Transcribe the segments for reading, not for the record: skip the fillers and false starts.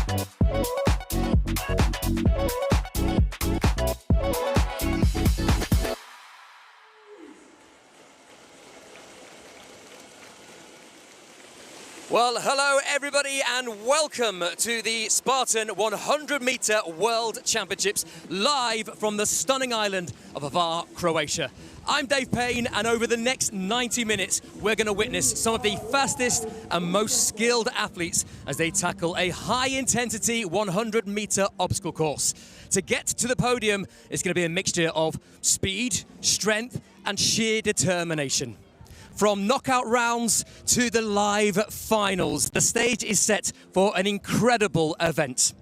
Well, hello everybody and welcome to the Spartan 100-meter World Championships live from the stunning island of Hvar, Croatia. I'm Dave Payne, and over the next 90 minutes we're going to witness some of the fastest and most skilled athletes as they tackle a high-intensity 100-meter obstacle course. To get to the podium, it's going to be a mixture of speed, strength and sheer determination. From knockout rounds to the live finals, the stage is set for an incredible event.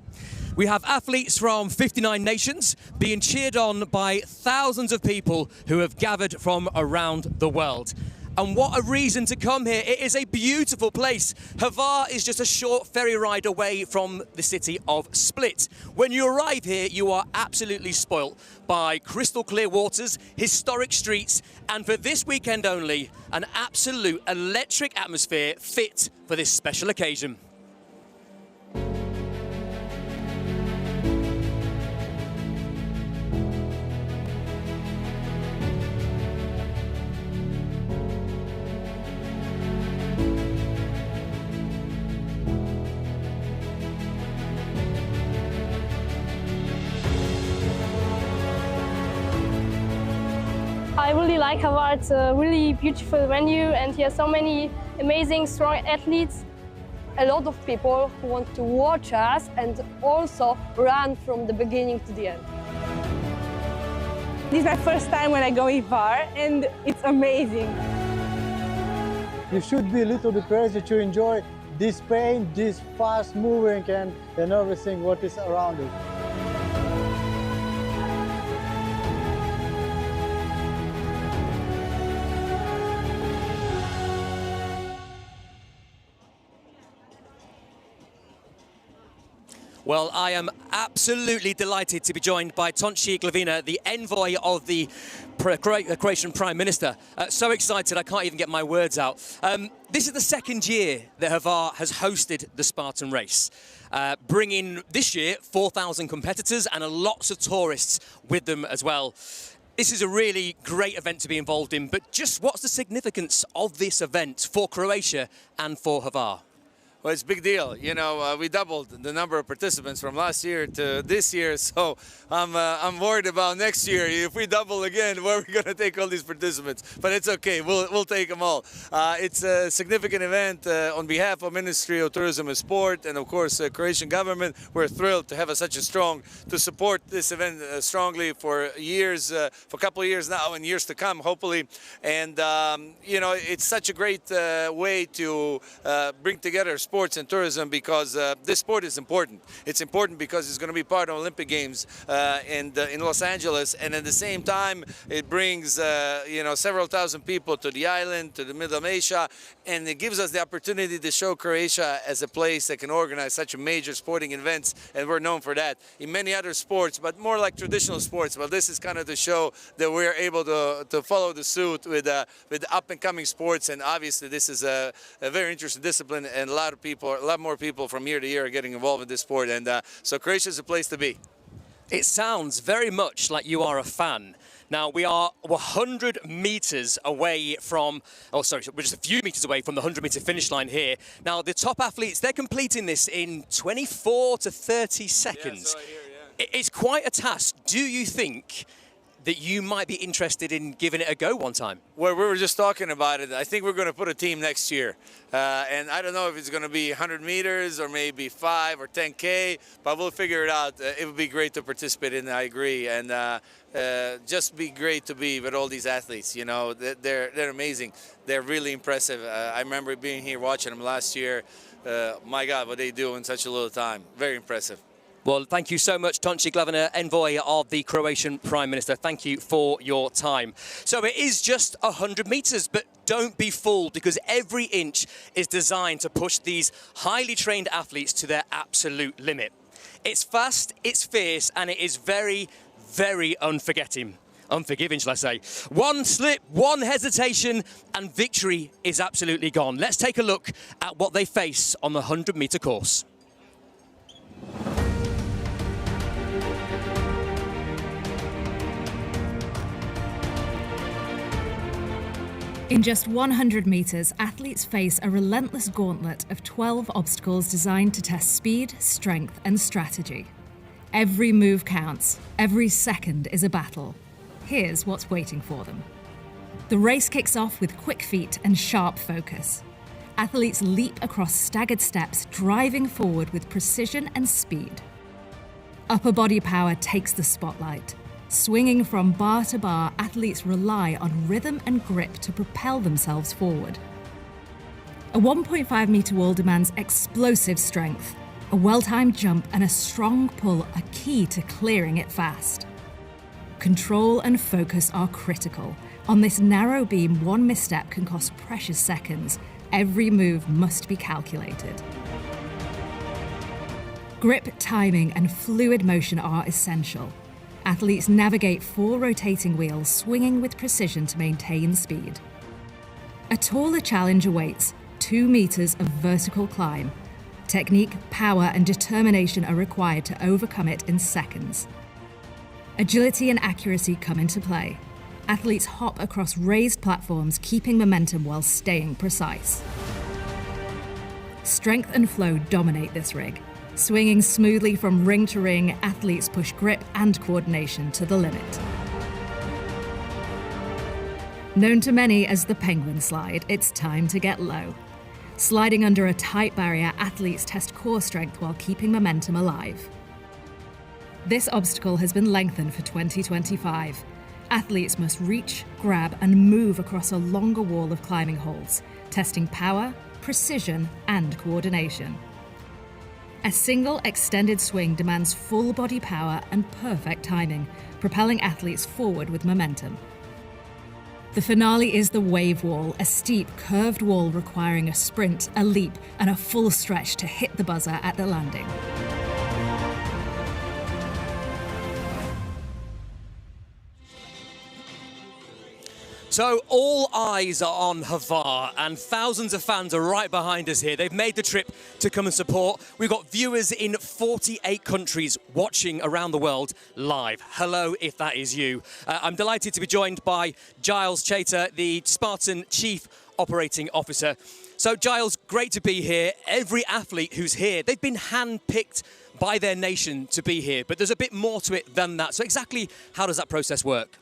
We have athletes from 59 nations being cheered on by thousands of people who have gathered from around the world. And what a reason to come here. It is a beautiful place. Hvar is just a short ferry ride away from the city of Split. When you arrive here, you are absolutely spoilt by crystal clear waters, historic streets, and for this weekend only, an absolute electric atmosphere fit for this special occasion. I really like Hvar. It's a really beautiful venue and he has so many amazing, strong athletes. A lot of people who want to watch us and also run from the beginning to the end. This is my first time when I go in Hvar and it's amazing. You should be a little bit crazy to enjoy this pain, this fast moving and everything what is around it. Well, I am absolutely delighted to be joined by Tonči Glavina, the envoy of the Croatian Prime Minister. So excited, I can't even get my words out. This is the second year that Hvar has hosted the Spartan race, bringing this year 4,000 competitors and lots of tourists with them as well. This is a really great event to be involved in, but just what's the significance of this event for Croatia and for Hvar? Well, it's a big deal. You know, we doubled the number of participants from last year to this year, so I'm worried about next year. If we double again, where are we going to take all these participants? But it's okay. We'll take them all. It's a significant event on behalf of Ministry of Tourism and Sport, and of course, the Croatian government. We're thrilled to have to support this event strongly for years, for a couple of years now, and years to come, hopefully. And you know, it's such a great way to bring together sports and tourism, because this sport is important. It's important because it's going to be part of Olympic Games in Los Angeles, and at the same time it brings you know, several thousand people to the island, to the middle of Asia, and it gives us the opportunity to show Croatia as a place that can organize such a major sporting events, and we're known for that in many other sports, but more like traditional sports. Well, this is kind of the show that we're able to follow the suit with up-and-coming sports, and obviously this is a very interesting discipline, and a lot more people from year to year are getting involved in this sport, and so Croatia is a place to be. It sounds very much like you are a fan. Now, we are 100 meters away from, oh sorry, we're just a few meters away from the 100-meter finish line here. Now, the top athletes, they're completing this in 24 to 30 seconds. Yeah, so I hear, yeah. It's quite a task. Do you think that you might be interested in giving it a go one time? Well, we were just talking about it. I think we're going to put a team next year. And I don't know if it's going to be 100 meters or maybe 5 or 10K, but we'll figure it out. It would be great to participate in, I agree. And just be great to be with all these athletes. You know, they're amazing. They're really impressive. I remember being here watching them last year. My God, what they do in such a little time. Very impressive. Well, thank you so much, Tonči Glavina, envoy of the Croatian Prime Minister. Thank you for your time. So it is just 100 meters, but don't be fooled, because every inch is designed to push these highly trained athletes to their absolute limit. It's fast, it's fierce, and it is very, very unforgiving, shall I say. One slip, one hesitation, and victory is absolutely gone. Let's take a look at what they face on the 100-meter course. In just 100 meters, athletes face a relentless gauntlet of 12 obstacles designed to test speed, strength, and strategy. Every move counts. Every second is a battle. Here's what's waiting for them. The race kicks off with quick feet and sharp focus. Athletes leap across staggered steps, driving forward with precision and speed. Upper body power takes the spotlight. Swinging from bar to bar, athletes rely on rhythm and grip to propel themselves forward. A 1.5 meter wall demands explosive strength. A well-timed jump and a strong pull are key to clearing it fast. Control and focus are critical. On this narrow beam, one misstep can cost precious seconds. Every move must be calculated. Grip, timing, and fluid motion are essential. Athletes navigate 4 rotating wheels, swinging with precision to maintain speed. A taller challenge awaits, 2 meters of vertical climb. Technique, power, and determination are required to overcome it in seconds. Agility and accuracy come into play. Athletes hop across raised platforms, keeping momentum while staying precise. Strength and flow dominate this rig. Swinging smoothly from ring to ring, athletes push grip and coordination to the limit. Known to many as the penguin slide, it's time to get low. Sliding under a tight barrier, athletes test core strength while keeping momentum alive. This obstacle has been lengthened for 2025. Athletes must reach, grab, and move across a longer wall of climbing holds, testing power, precision, and coordination. A single extended swing demands full body power and perfect timing, propelling athletes forward with momentum. The finale is the wave wall, a steep, curved wall requiring a sprint, a leap, and a full stretch to hit the buzzer at the landing. So all eyes are on Hvar, and thousands of fans are right behind us here. They've made the trip to come and support. We've got viewers in 48 countries watching around the world live. Hello, if that is you. I'm delighted to be joined by Giles Chater, the Spartan Chief Operating Officer. So Giles, great to be here. Every athlete who's here, they've been hand-picked by their nation to be here, but there's a bit more to it than that. So exactly how does that process work?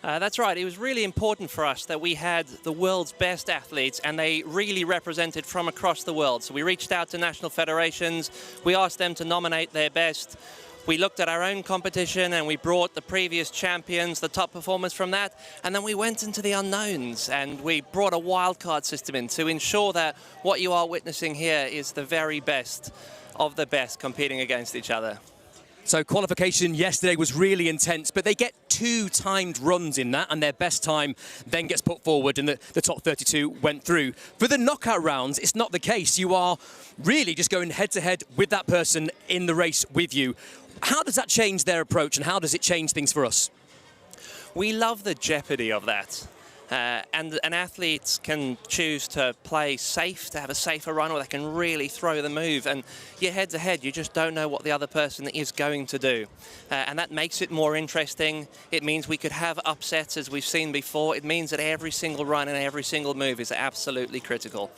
That's right. It was really important for us that we had the world's best athletes, and they really represented from across the world. So we reached out to national federations. We asked them to nominate their best. We looked at our own competition and we brought the previous champions, the top performers from that. And then we went into the unknowns and we brought a wildcard system in to ensure that what you are witnessing here is the very best of the best competing against each other. So qualification yesterday was really intense, but they get 2 timed runs in that, and their best time then gets put forward, and the top 32 went through. For the knockout rounds, it's not the case. You are really just going head-to-head with that person in the race with you. How does that change their approach, and how does it change things for us? We love the jeopardy of that. And athletes can choose to play safe, to have a safer run, or they can really throw the move. And you're head-to-head, you just don't know what the other person is going to do. And that makes it more interesting. It means we could have upsets, as we've seen before. It means that every single run and every single move is absolutely critical.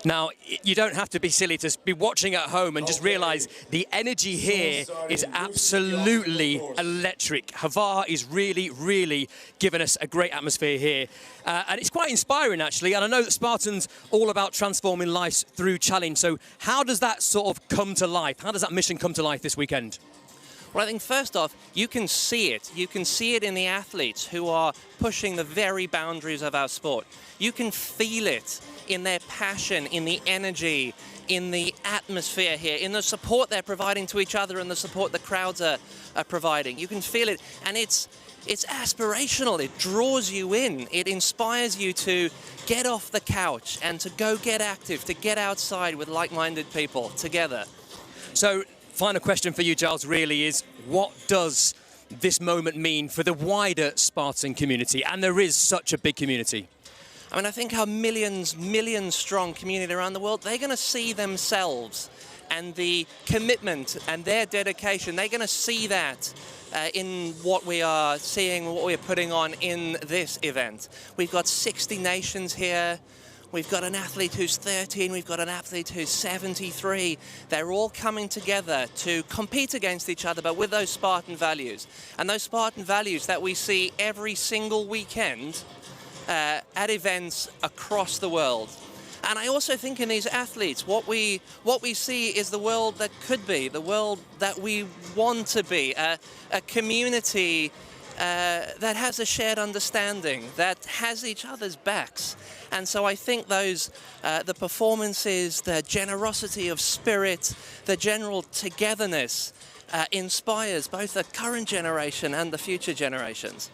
Now, you don't have to be silly to be watching at home and just realise the energy here is absolutely electric. Hvar is really, really giving us a great atmosphere here. And it's quite inspiring, actually. And I know that Spartan's all about transforming lives through challenge. So how does that sort of come to life? How does that mission come to life this weekend? Well, I think first off, you can see it. You can see it in the athletes who are pushing the very boundaries of our sport. You can feel it in their passion, in the energy, in the atmosphere here, in the support they're providing to each other and the support the crowds are providing. You can feel it, and it's aspirational. It draws you in. It inspires you to get off the couch and to go get active, to get outside with like-minded people together. So, final question for you, Giles, really is, what does this moment mean for the wider Spartan community? And there is such a big community. I mean, I think our millions strong community around the world, they're going to see themselves and the commitment and their dedication. They're going to see that in what we are seeing, what we're putting on in this event. We've got 60 nations here. We've got an athlete who's 13, we've got an athlete who's 73. They're all coming together to compete against each other, but with those Spartan values. And those Spartan values that we see every single weekend at events across the world. And I also think in these athletes, what we see is the world that could be, the world that we want to be, a community that has a shared understanding, that has each other's backs. And so I think those, the performances, the generosity of spirit, the general togetherness inspires both the current generation and the future generations.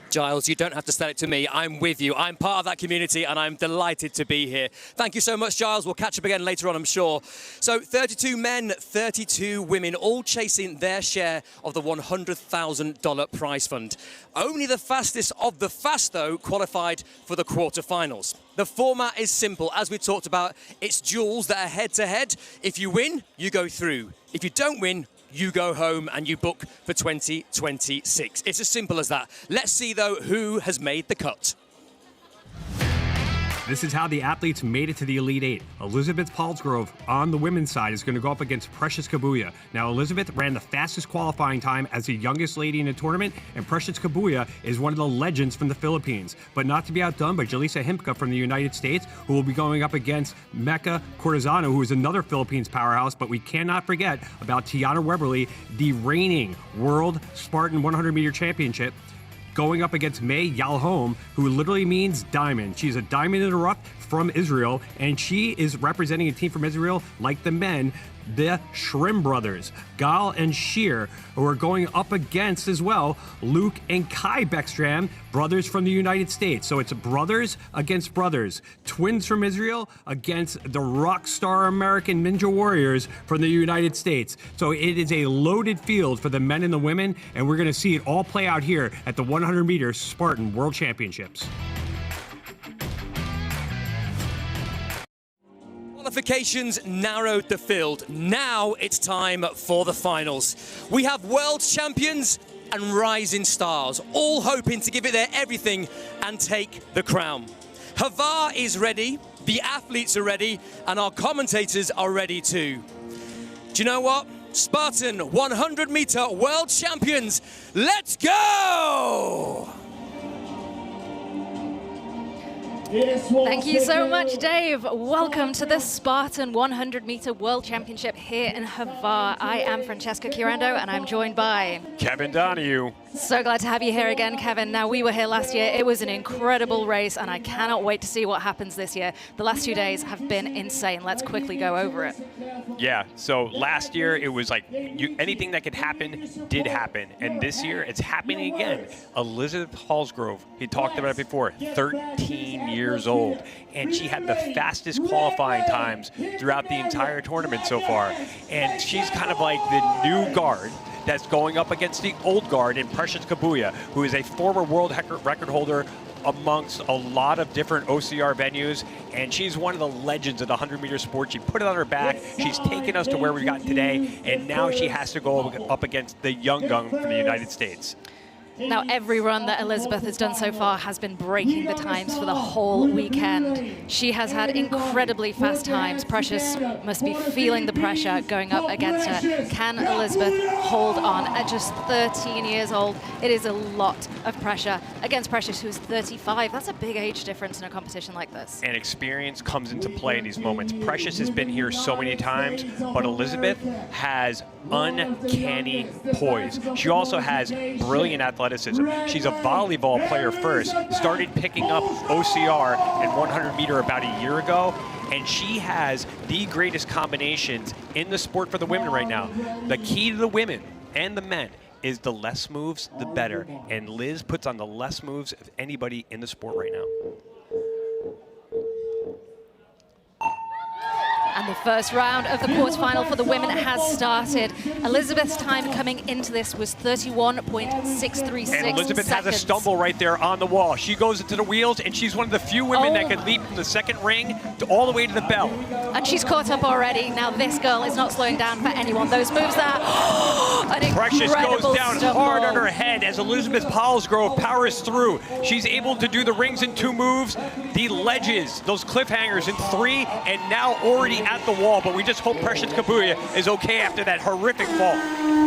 Giles, you don't have to sell it to me. I'm with you. I'm part of that community, and I'm delighted to be here. Thank you so much, Giles. We'll catch up again later on, I'm sure. So 32 men, 32 women, all chasing their share of the $100,000 prize fund. Only the fastest of the fast, though, qualified for the quarterfinals. The format is simple. As we talked about, it's duels that are head-to-head. If you win, you go through. If you don't win, you go home and you book for 2026. It's as simple as that. Let's see, though, who has made the cut. This is how the athletes made it to the Elite Eight. Elizabeth Palsgrove on the women's side is going to go up against Precious Kabuya. Now, Elizabeth ran the fastest qualifying time as the youngest lady in the tournament, and Precious Kabuya is one of the legends from the Philippines. But not to be outdone by Jalisa Himka from the United States, who will be going up against Mecca Cortazano, who is another Philippines powerhouse. But we cannot forget about Tiana Weberly, the reigning World Spartan 100-meter championship, going up against May Yalhom, who literally means diamond. She's a diamond in the rough from Israel, and she is representing a team from Israel like the men, the Shrim brothers, Gal and Sheer, who are going up against as well Luke and Kai Beckstrom, brothers from the United States. So it's brothers against brothers, twins from Israel against the rock star American Ninja Warriors from the United States. So it is a loaded field for the men and the women, and we're going to see it all play out here at the 100-meter Spartan World Championships. Qualifications narrowed the field. Now it's time for the finals. We have world champions and rising stars, all hoping to give it their everything and take the crown. Hvar is ready, the athletes are ready, and our commentators are ready too. Do you know what? Spartan 100-meter world champions, let's go! Thank you so much, Dave. Welcome to the Spartan 100-meter World Championship here in Hvar. I am Francesca Curando, and I'm joined by Kevin Donahue. So glad to have you here again, Kevin. Now, we were here last year. It was an incredible race, and I cannot wait to see what happens this year. The last 2 days have been insane. Let's quickly go over it. Yeah, so last year it was like anything that could happen did happen, and this year it's happening again. Elizabeth Palsgrove, he talked about it before, 13 years old, and she had the fastest qualifying times throughout the entire tournament so far, and she's kind of like the new guard that's going up against the old guard in Precious Kabuya, who is a former world record holder amongst a lot of different OCR venues, and she's one of the legends of the 100-meter sport. She put it on her back. She's taken us to where we've gotten today, and now she has to go up against the young gun from the United States. Now, every run that Elizabeth has done so far has been breaking the times for the whole weekend. She has had incredibly fast times. Precious must be feeling the pressure going up against her. Can Elizabeth hold on at just 13 years old? It is a lot of pressure against Precious, who's 35. That's a big age difference in a competition like this. And experience comes into play in these moments. Precious has been here so many times, but Elizabeth has uncanny poise. She also has brilliant athleticism. She's a volleyball player first, started picking up OCR and 100-meter about a year ago, and she has the greatest combinations in the sport for the women right now. The key to the women and the men is the less moves, the better, and Liz puts on the less moves of anybody in the sport right now. And And the first round of the quarterfinal for the women has started. Elizabeth's time coming into this was 31.636 And Elizabeth seconds. has a stumble right there on the wall. She goes into the wheels, and she's one of the few women that can leap from the second ring to all the way to the bell. And she's caught up already. Now this girl is not slowing down for anyone. Those moves there, an Precious incredible goes down stumble. hard on her head as Elizabeth Palsgrove powers through. She's able to do the rings in 2 moves, the ledges, those cliffhangers in 3, and now already at the wall. But we just hope Precious Kabuya is okay after that horrific fall.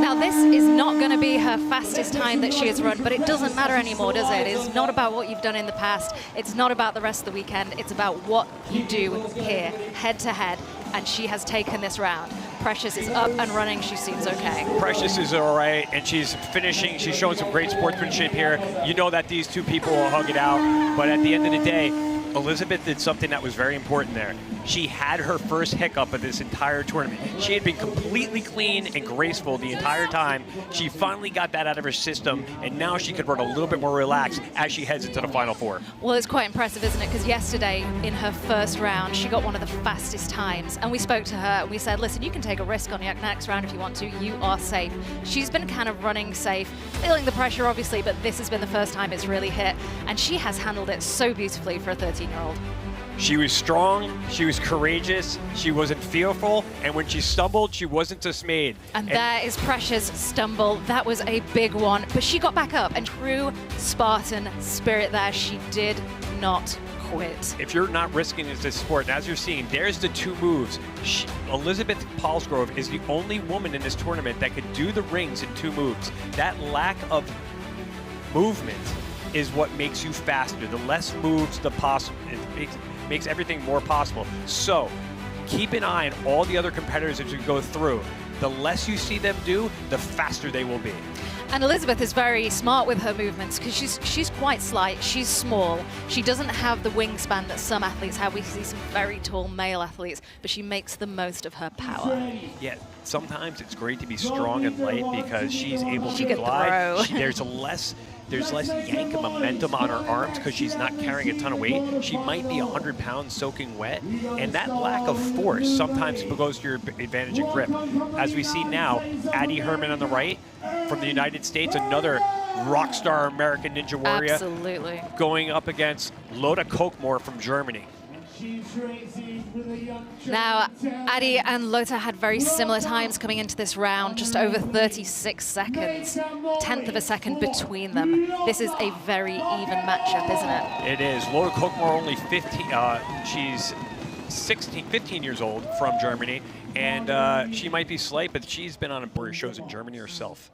Now this is not going to be her fastest time that she has run, but it doesn't matter anymore, does it? It's not about what you've done in the past. It's not about the rest of the weekend. It's about what you do here, head to head. And she has taken this round. Precious is up and running. She seems okay. Precious is all right, and she's finishing. She's showing some great sportsmanship here. You know that these two people will hug it out, but at the end of the day, Elizabeth did something that was very important there. She had her first hiccup of this entire tournament. She had been completely clean and graceful the entire time. She finally got that out of her system, and now she could run a little bit more relaxed as she heads into the Final Four. Well, it's quite impressive, isn't it? Because yesterday, in her first round, she got one of the fastest times. And we spoke to her, and we said, listen, you can take a risk on your next round if you want to. You are safe. She's been kind of running safe, feeling the pressure, obviously, but this has been the first time it's really hit. And she has handled it so beautifully for a 13-year-old. She was strong, she was courageous, she wasn't fearful, and when she stumbled, she wasn't dismayed. And there is Precious' stumble. That was a big one, but she got back up, and true Spartan spirit there. She did not quit. If you're not risking this sport, and as you're seeing, there's the 2 moves. Elizabeth Palsgrove is the only woman in this tournament that could do the rings in 2 moves. That lack of movement is what makes you faster. The less moves, the possible. It makes everything more possible. So keep an eye on all the other competitors as you go through. The less you see them do, the faster they will be. And Elizabeth is very smart with her movements because she's quite slight, she's small. She doesn't have the wingspan that some athletes have. We see some very tall male athletes, but she makes the most of her power. Yeah, sometimes it's great to be strong and light because she's able She to can glide. throw. There's less yank of momentum on her arms because she's not carrying a ton of weight. She might be 100 pounds soaking wet, and that lack of force sometimes goes to your advantage in grip. As we see now, Addie Herman on the right from the United States, another rock star American Ninja Warrior. Absolutely. Going up against Lotta Kokmore from Germany. Now, Addie and Lotta had very similar times coming into this round, just over 36 seconds, 1/10 of a second between them. This is a very even matchup, isn't it? It is. Lotta Kokmore only 15, she's 15 years old from Germany, and she might be slight, but she's been on warrior shows in Germany herself.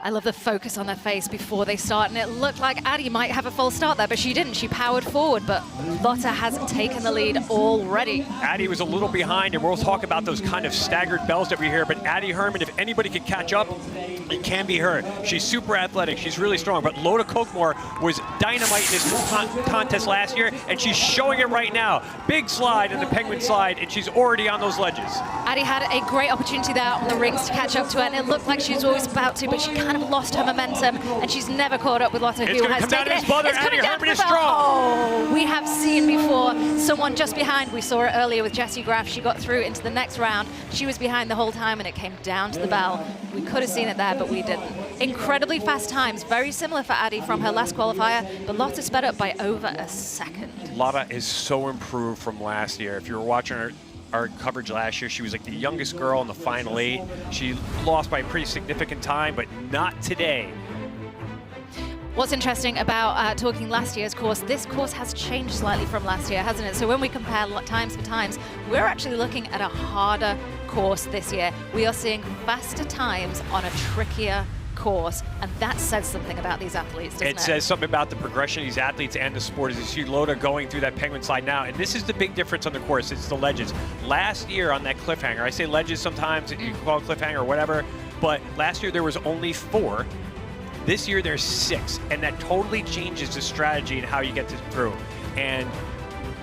I love the focus on their face before they start, and it looked like Addie might have a false start there, but she didn't. She powered forward, but Lotta has taken the lead already. Addie was a little behind, and we'll talk about those kind of staggered bells that we hear, but Addie Herman, if anybody could catch up, it can be her. She's super athletic, she's really strong, but Lotta Kokmore was dynamite in this contest last year, and she's showing it right now. Big slide in the penguin slide, and she's already on those ledges. Addie had a great opportunity there on the rings to catch up to her, and it looked like she was always about to, but she kind of lost her momentum, and she's never caught up with Lotta, who has taken it. Addie Herman is strong. Oh, we have seen before someone just behind. We saw it earlier with Jessie Graff. She got through into the next round. She was behind the whole time, and it came down to the bell. We could have seen it there, but we didn't. Incredibly fast times, very similar for Addie from her last qualifier, but Lotta sped up by over a second. Lotta is so improved from last year. If you were watching our coverage last year, she was like the youngest girl in the final 8. She lost by a pretty significant time, but not today. What's interesting about talking last year's course, this course has changed slightly from last year, hasn't it? So when we compare times for times, we're actually looking at a harder course this year. We are seeing faster times on a trickier course, and that says something about these athletes, doesn't it? It says something about the progression of these athletes and the sport. As you see Lotta going through that penguin slide now, and this is the big difference on the course, it's the ledges. Last year on that cliffhanger, I say ledges sometimes, you can call it cliffhanger or whatever, but last year there was only 4. This year there's 6, and that totally changes the strategy and how you get through. And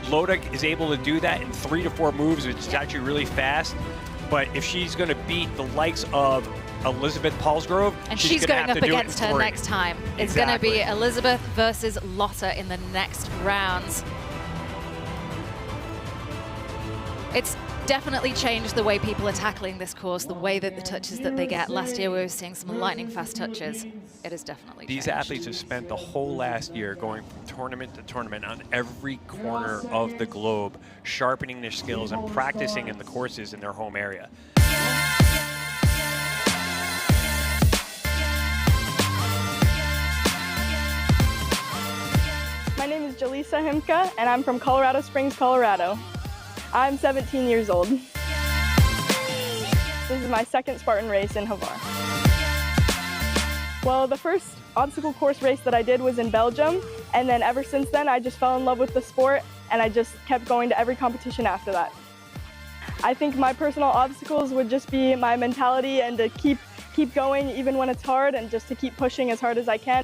Lotta is able to do that in 3 to 4 moves, which is actually really fast. But if she's going to beat the likes of Elizabeth Palsgrove, and she's gonna going up against her next time. It's going to be Elizabeth versus Lotta in the next rounds. It's definitely changed the way people are tackling this course, the way that the touches that they get. Last year we were seeing some lightning fast touches. It has definitely changed. These athletes have spent the whole last year going from tournament to tournament on every corner of the globe, sharpening their skills and practicing in the courses in their home area. My name is Jaleesa Himka, and I'm from Colorado Springs, Colorado. I'm 17 years old. This is my second Spartan race in Hvar. Well, the first obstacle course race that I did was in Belgium, and then ever since then I just fell in love with the sport, and I just kept going to every competition after that. I think my personal obstacles would just be my mentality and to keep going even when it's hard, and just to keep pushing as hard as I can.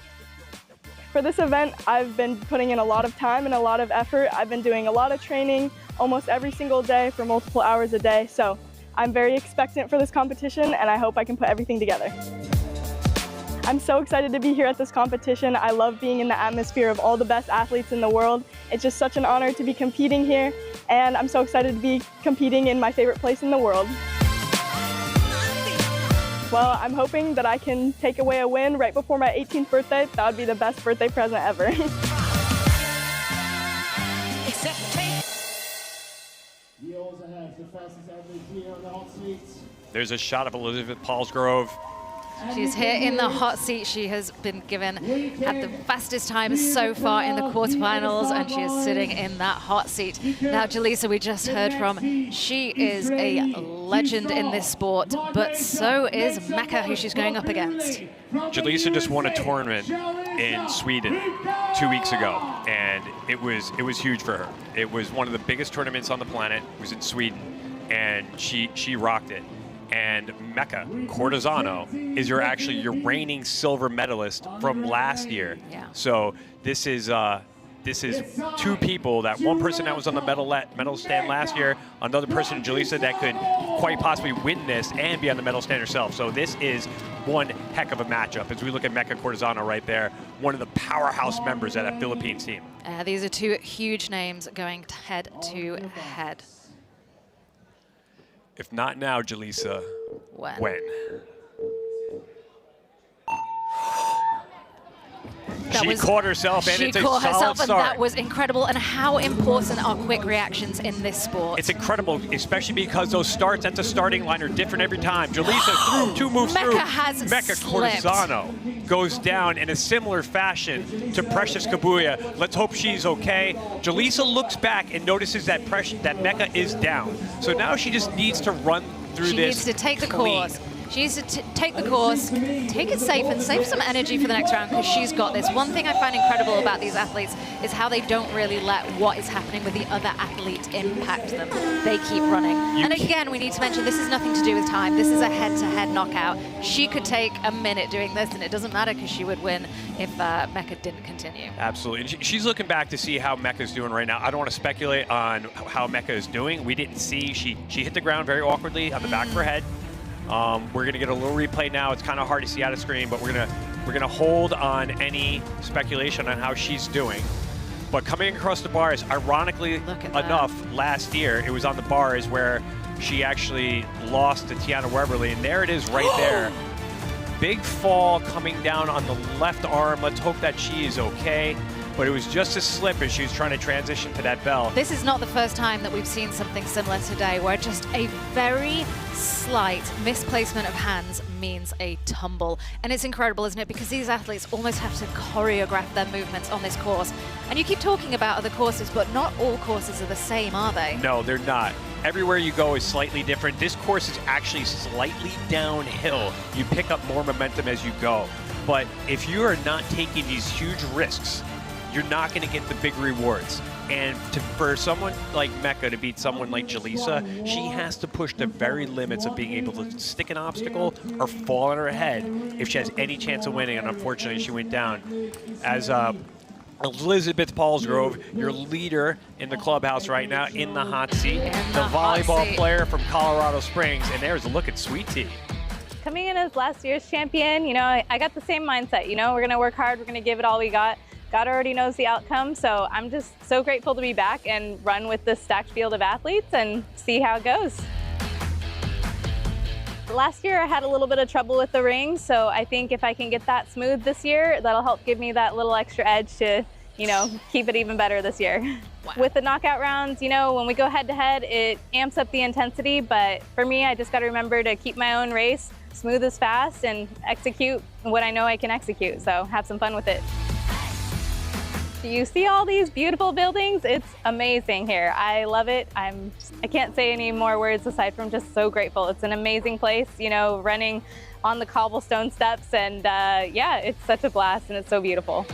For this event, I've been putting in a lot of time and a lot of effort. I've been doing a lot of training almost every single day for multiple hours a day. So I'm very expectant for this competition, and I hope I can put everything together. I'm so excited to be here at this competition. I love being in the atmosphere of all the best athletes in the world. It's just such an honor to be competing here, and I'm so excited to be competing in my favorite place in the world. Well, I'm hoping that I can take away a win right before my 18th birthday. That would be the best birthday present ever. There's a shot of Elizabeth Palsgrove. She's here in the hot seat. She has been given at the fastest time so far in the quarterfinals, and she is sitting in that hot seat. Now, Jaleesa, we just heard from, she is a legend in this sport, but so is Mecca, who she's going up against. Jaleesa just won a tournament in Sweden 2 weeks ago, and it was huge for her. It was one of the biggest tournaments on the planet. It was in Sweden, and she rocked it. And Mecca Cortesano is your reigning silver medalist from last year. Yeah. So this is two people, that one person that was on the medal stand last year, another person, Jaleesa, that could quite possibly win this and be on the medal stand herself. So this is one heck of a matchup as we look at Mecca Cortesano right there, one of the powerhouse members of that Philippines team. These are two huge names going head to head. If not now, Jaleesa, when? She caught herself, and it's a solid start. And that was incredible. And how important are quick reactions in this sport? It's incredible, especially because those starts at the starting line are different every time. Jaleesa threw 2 moves Mecca through. has Mecca Cortesano goes down in a similar fashion to Precious Kabuya. Let's hope she's okay. Jaleesa looks back and notices that Mecca is down. So now she just needs to run through this. She needs to take the course. She needs to take the course, take it safe, and save some energy for the next round, because she's got this. One thing I find incredible about these athletes is how they don't really let what is happening with the other athlete impact them. They keep running. And again, we need to mention this is nothing to do with time. This is a head-to-head knockout. She could take a minute doing this, and it doesn't matter, because she would win if Mecca didn't continue. Absolutely. And she's looking back to see how Mecca's doing right now. I don't want to speculate on how Mecca is doing. We didn't see. She hit the ground very awkwardly on the back of her head. We're gonna get a little replay now. It's kind of hard to see out of screen, but we're gonna hold on any speculation on how she's doing. But coming across the bars, ironically enough, last year it was on the bars where she actually lost to Tiana Weberly, and there it is right there. Big fall coming down on the left arm. Let's hope that she is okay. But it was just a slip as she was trying to transition to that bell. This is not the first time that we've seen something similar today, where just a very slight misplacement of hands means a tumble. And it's incredible, isn't it? Because these athletes almost have to choreograph their movements on this course. And you keep talking about other courses, but not all courses are the same, are they? No, they're not. Everywhere you go is slightly different. This course is actually slightly downhill. You pick up more momentum as you go. But if you are not taking these huge risks, you're not going to get the big rewards. And for someone like Mecca to beat someone like Jaleesa, she has to push the very limits of being able to stick an obstacle or fall on her head if she has any chance of winning. And unfortunately, she went down. As Elizabeth Paulsgrove, your leader in the clubhouse right now, in the hot seat. The hot volleyball seat. player from Colorado Springs, and there's a look at Sweet Tea. Coming in as last year's champion, you know, I got the same mindset. You know, we're going to work hard. We're going to give it all we got. God already knows the outcome, so I'm just so grateful to be back and run with this stacked field of athletes and see how it goes. Last year I had a little bit of trouble with the ring, so I think if I can get that smooth this year, that'll help give me that little extra edge to, you know, keep it even better this year. Wow. With the knockout rounds, you know, when we go head to head, it amps up the intensity, but for me, I just got to remember to keep my own race smooth as fast and execute what I know I can execute, so have some fun with it. You see all these beautiful buildings? It's amazing here. I love it. I can't say any more words aside from just so grateful. It's an amazing place, you know, running on the cobblestone steps, and yeah, it's such a blast and it's so beautiful.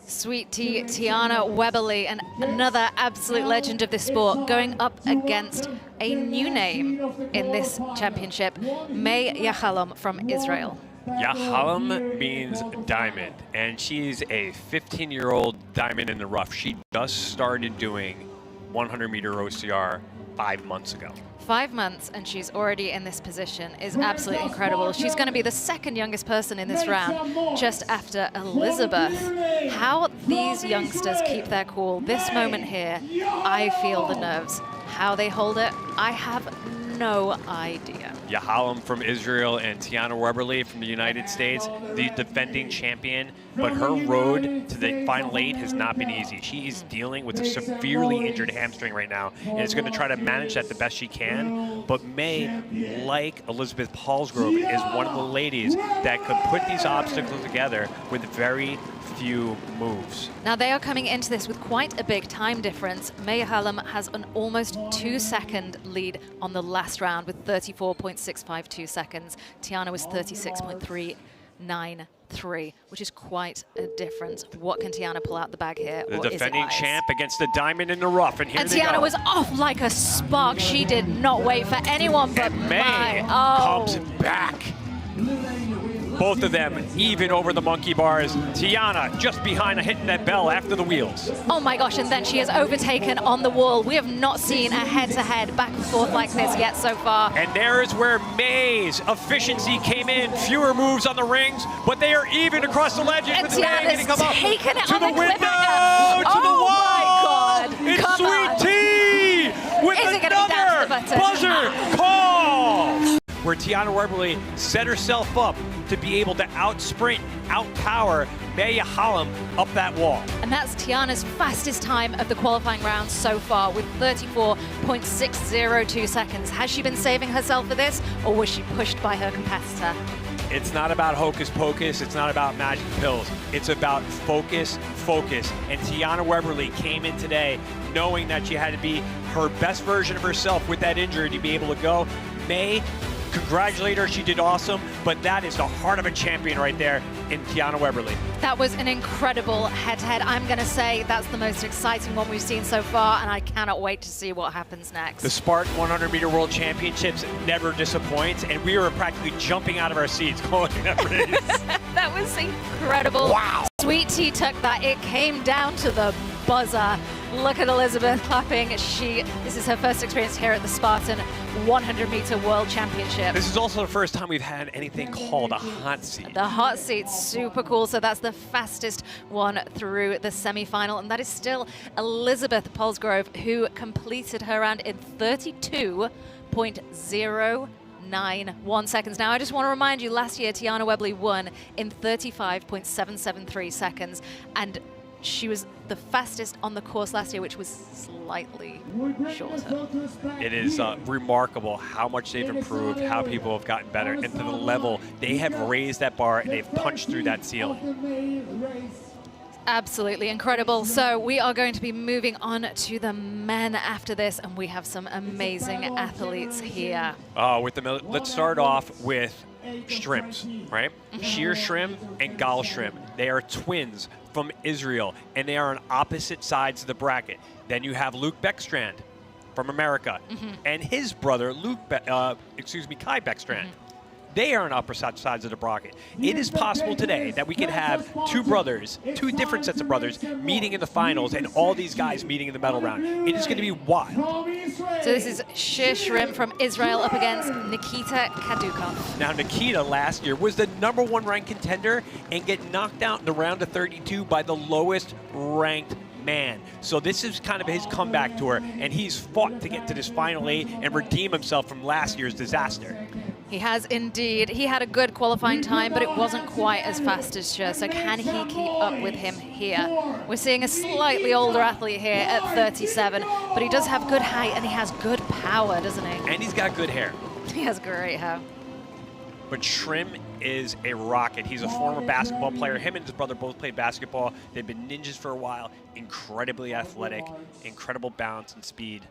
Sweet Tea, Tiana Weberly, and another absolute legend of this sport, going up against a new name in this championship, May Yahalom from Israel. Yahalom means diamond, and she's a 15-year-old diamond in the rough. She just started doing 100-meter OCR 5 months ago. 5 months and she's already in this position is absolutely incredible. She's going to be the second youngest person in this round, just after Elizabeth. How these youngsters keep their cool, this moment here, I feel the nerves. How they hold it, I have no idea. Yahalom from Israel and Tiana Weberly from the United States, the defending champion, but her road to the final 8 has not been easy. She is dealing with a severely injured hamstring right now, and is going to try to manage that the best she can. But May, like Elizabeth Paulsgrove, is one of the ladies that could put these obstacles together with very few moves. Now they are coming into this with quite a big time difference. May Yahalom has an almost 2-second lead on the last round with 34.652 seconds. Tiana was 36.393, which is quite a difference. What can Tiana pull out the bag here? The defending champ against the diamond in the rough, and here they go. Tiana was off like a spark. She did not wait for anyone but May comes back. Both of them even over the monkey bars. Tiana just behind, hitting that bell after the wheels. Oh my gosh, and then she is overtaken on the wall. We have not seen a head-to-head back and forth like this yet so far. And there is where May's efficiency came in. Fewer moves on the rings, but they are even across the ledges. And with May getting come up taken it to on the the window, to the wall. My God. It's Come Sweet on. Tea with Is it gonna be down to the button? buzzer call. Where Tiana Weberly set herself up to be able to out-sprint, out-power May Yahalom up that wall. And that's Tiana's fastest time of the qualifying round so far with 34.602 seconds. Has she been saving herself for this, or was she pushed by her competitor? It's not about hocus pocus, it's not about magic pills. It's about focus, focus. And Tiana Weberly came in today knowing that she had to be her best version of herself with that injury to be able to go. May, congratulate her, she did awesome, but that is the heart of a champion right there in Tiana Weberly. That was an incredible head-to-head. I'm going to say that's the most exciting one we've seen so far, and I cannot wait to see what happens next. The Spartan 100-meter World Championships never disappoints, and we were practically jumping out of our seats going that race. That was incredible. Wow. Sweet Tea took that. It came down to the buzzer. Look at Elizabeth clapping. This is her first experience here at the Spartan 100-meter World Championship. This is also the first time we've had anything called a hot seat. The hot seat's super cool, so that's the fastest one through the semi-final, and that is still Elizabeth Paulsgrove, who completed her round in 32.091 seconds. Now, I just want to remind you, last year, Tiana Weberly won in 35.773 seconds, and she was the fastest on the course last year, which was slightly shorter. It is remarkable how much they've improved, how people have gotten better, and to the level they have raised that bar and they've punched through that ceiling. Absolutely incredible. So we are going to be moving on to the men after this, and we have some amazing athletes here. Let's start off with shrimps, right? Sheer shrimp and gal shrimp. They are twins from Israel, and they are on opposite sides of the bracket. Then you have Luke Beckstrand from America, and his brother, Kai Beckstrand. they are on opposite sides of the bracket. It is possible today that we can have two brothers, two different sets of brothers, meeting in the finals, and all these guys meeting in the medal round. It is going to be wild. So this is Shir Shrim from Israel up against Nikita Kadukov. Now, Nikita last year was the #1 ranked contender and get knocked out in the round of 32 by the lowest ranked man. So this is kind of his comeback tour, and he's fought to get to this final 8 and redeem himself from last year's disaster. He has indeed. He had a good qualifying time, but it wasn't quite as fast as Shir. So can he keep up with him here? We're seeing a slightly older athlete here at 37, but he does have good height and he has good power, doesn't he? And he's got good hair. He has great hair. But Shrim is a rocket. He's a former basketball player. Him and his brother both played basketball. They've been ninjas for a while. Incredibly athletic, incredible balance and speed.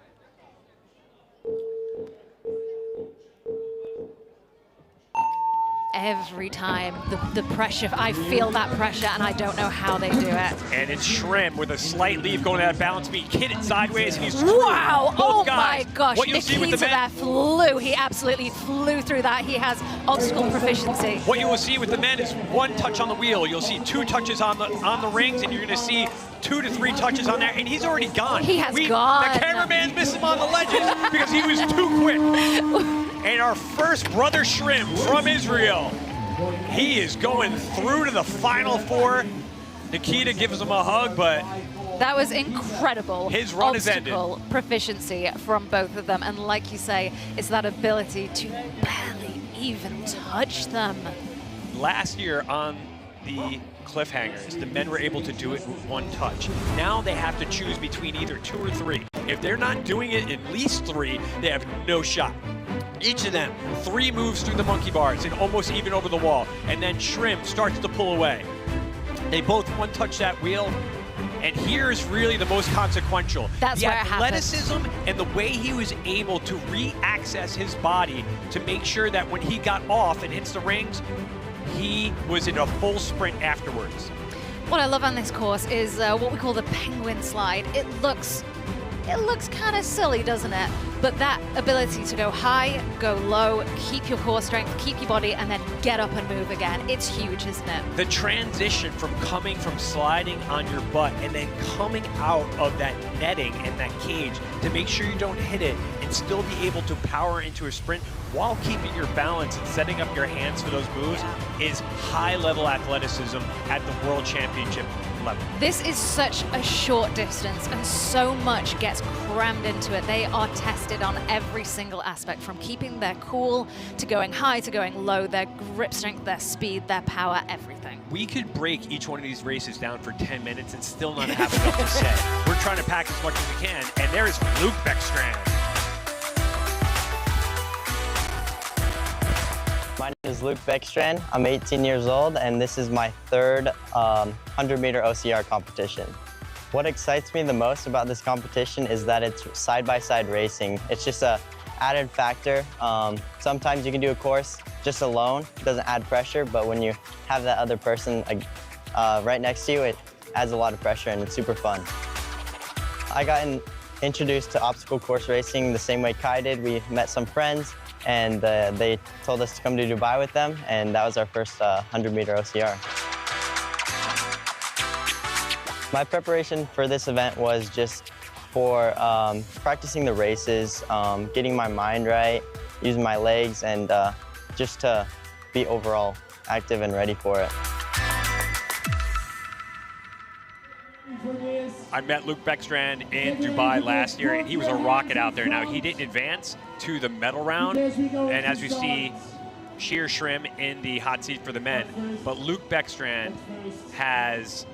Every time, the pressure, I feel that pressure, and I don't know how they do it. And it's Shrim with a slight leave going at balance beat. Hit it sideways, and he's wow! Oh my gosh! What you'll see with the men, there flew. He absolutely flew through that. He has obstacle proficiency. What you will see with the men is one touch on the wheel. You'll see 2 touches on the rings, and you're going to see 2 to 3 touches on there, and he's already gone. He has gone. The cameraman missed him on the ledges because he was too quick. And our first brother Shrim from Israel, he is going through to the Final 4. Nikita gives him a hug, but that was incredible. His run is ended. Obstacle proficiency from both of them, and like you say, it's that ability to barely even touch them. Last year on the cliffhangers, the men were able to do it with 1 touch. Now they have to choose between either 2 or 3. If they're not doing it at least 3, they have no shot. Each of them, 3 moves through the monkey bars and almost even over the wall. And then Shrim starts to pull away. They both 1-touch that wheel. And here's really the most consequential. That's the where it athleticism and the way he was able to re-access his body to make sure that when he got off and hits the rings, he was in a full sprint afterwards. What I love on this course is what we call the penguin slide. It looks kind of silly, doesn't it? But that ability to go high, go low, keep your core strength, keep your body, and then get up and move again. It's huge, isn't it? The transition from coming from sliding on your butt and then coming out of that netting and that cage to make sure you don't hit it and still be able to power into a sprint while keeping your balance and setting up your hands for those moves is high-level athleticism at the World Championship level. This is such a short distance and so much gets crammed into it. They are tested on every single aspect, from keeping their cool to going high to going low, their grip strength, their speed, their power, everything. We could break each one of these races down for 10 minutes and still not have enough to say. We're trying to pack as much as we can, and there is Luke Beckstrand. My name is Luke Beckstrand. I'm 18 years old, and this is my 3rd 100-meter OCR competition. What excites me the most about this competition is that it's side-by-side racing. It's just a added factor. Sometimes you can do a course just alone. It doesn't add pressure, but when you have that other person right next to you, it adds a lot of pressure, and it's super fun. I got introduced to obstacle course racing the same way Kai did. We met some friends, and they told us to come to Dubai with them, and that was our first 100-meter OCR. My preparation for this event was just for practicing the races, getting my mind right, using my legs, and just to be overall active and ready for it. I met Luke Beckstrand in Dubai last year, and he was a rocket out there. Now, he didn't advance to the medal round, and as we see, Shir Shrim in the hot seat for the men. But Luke Beckstrand has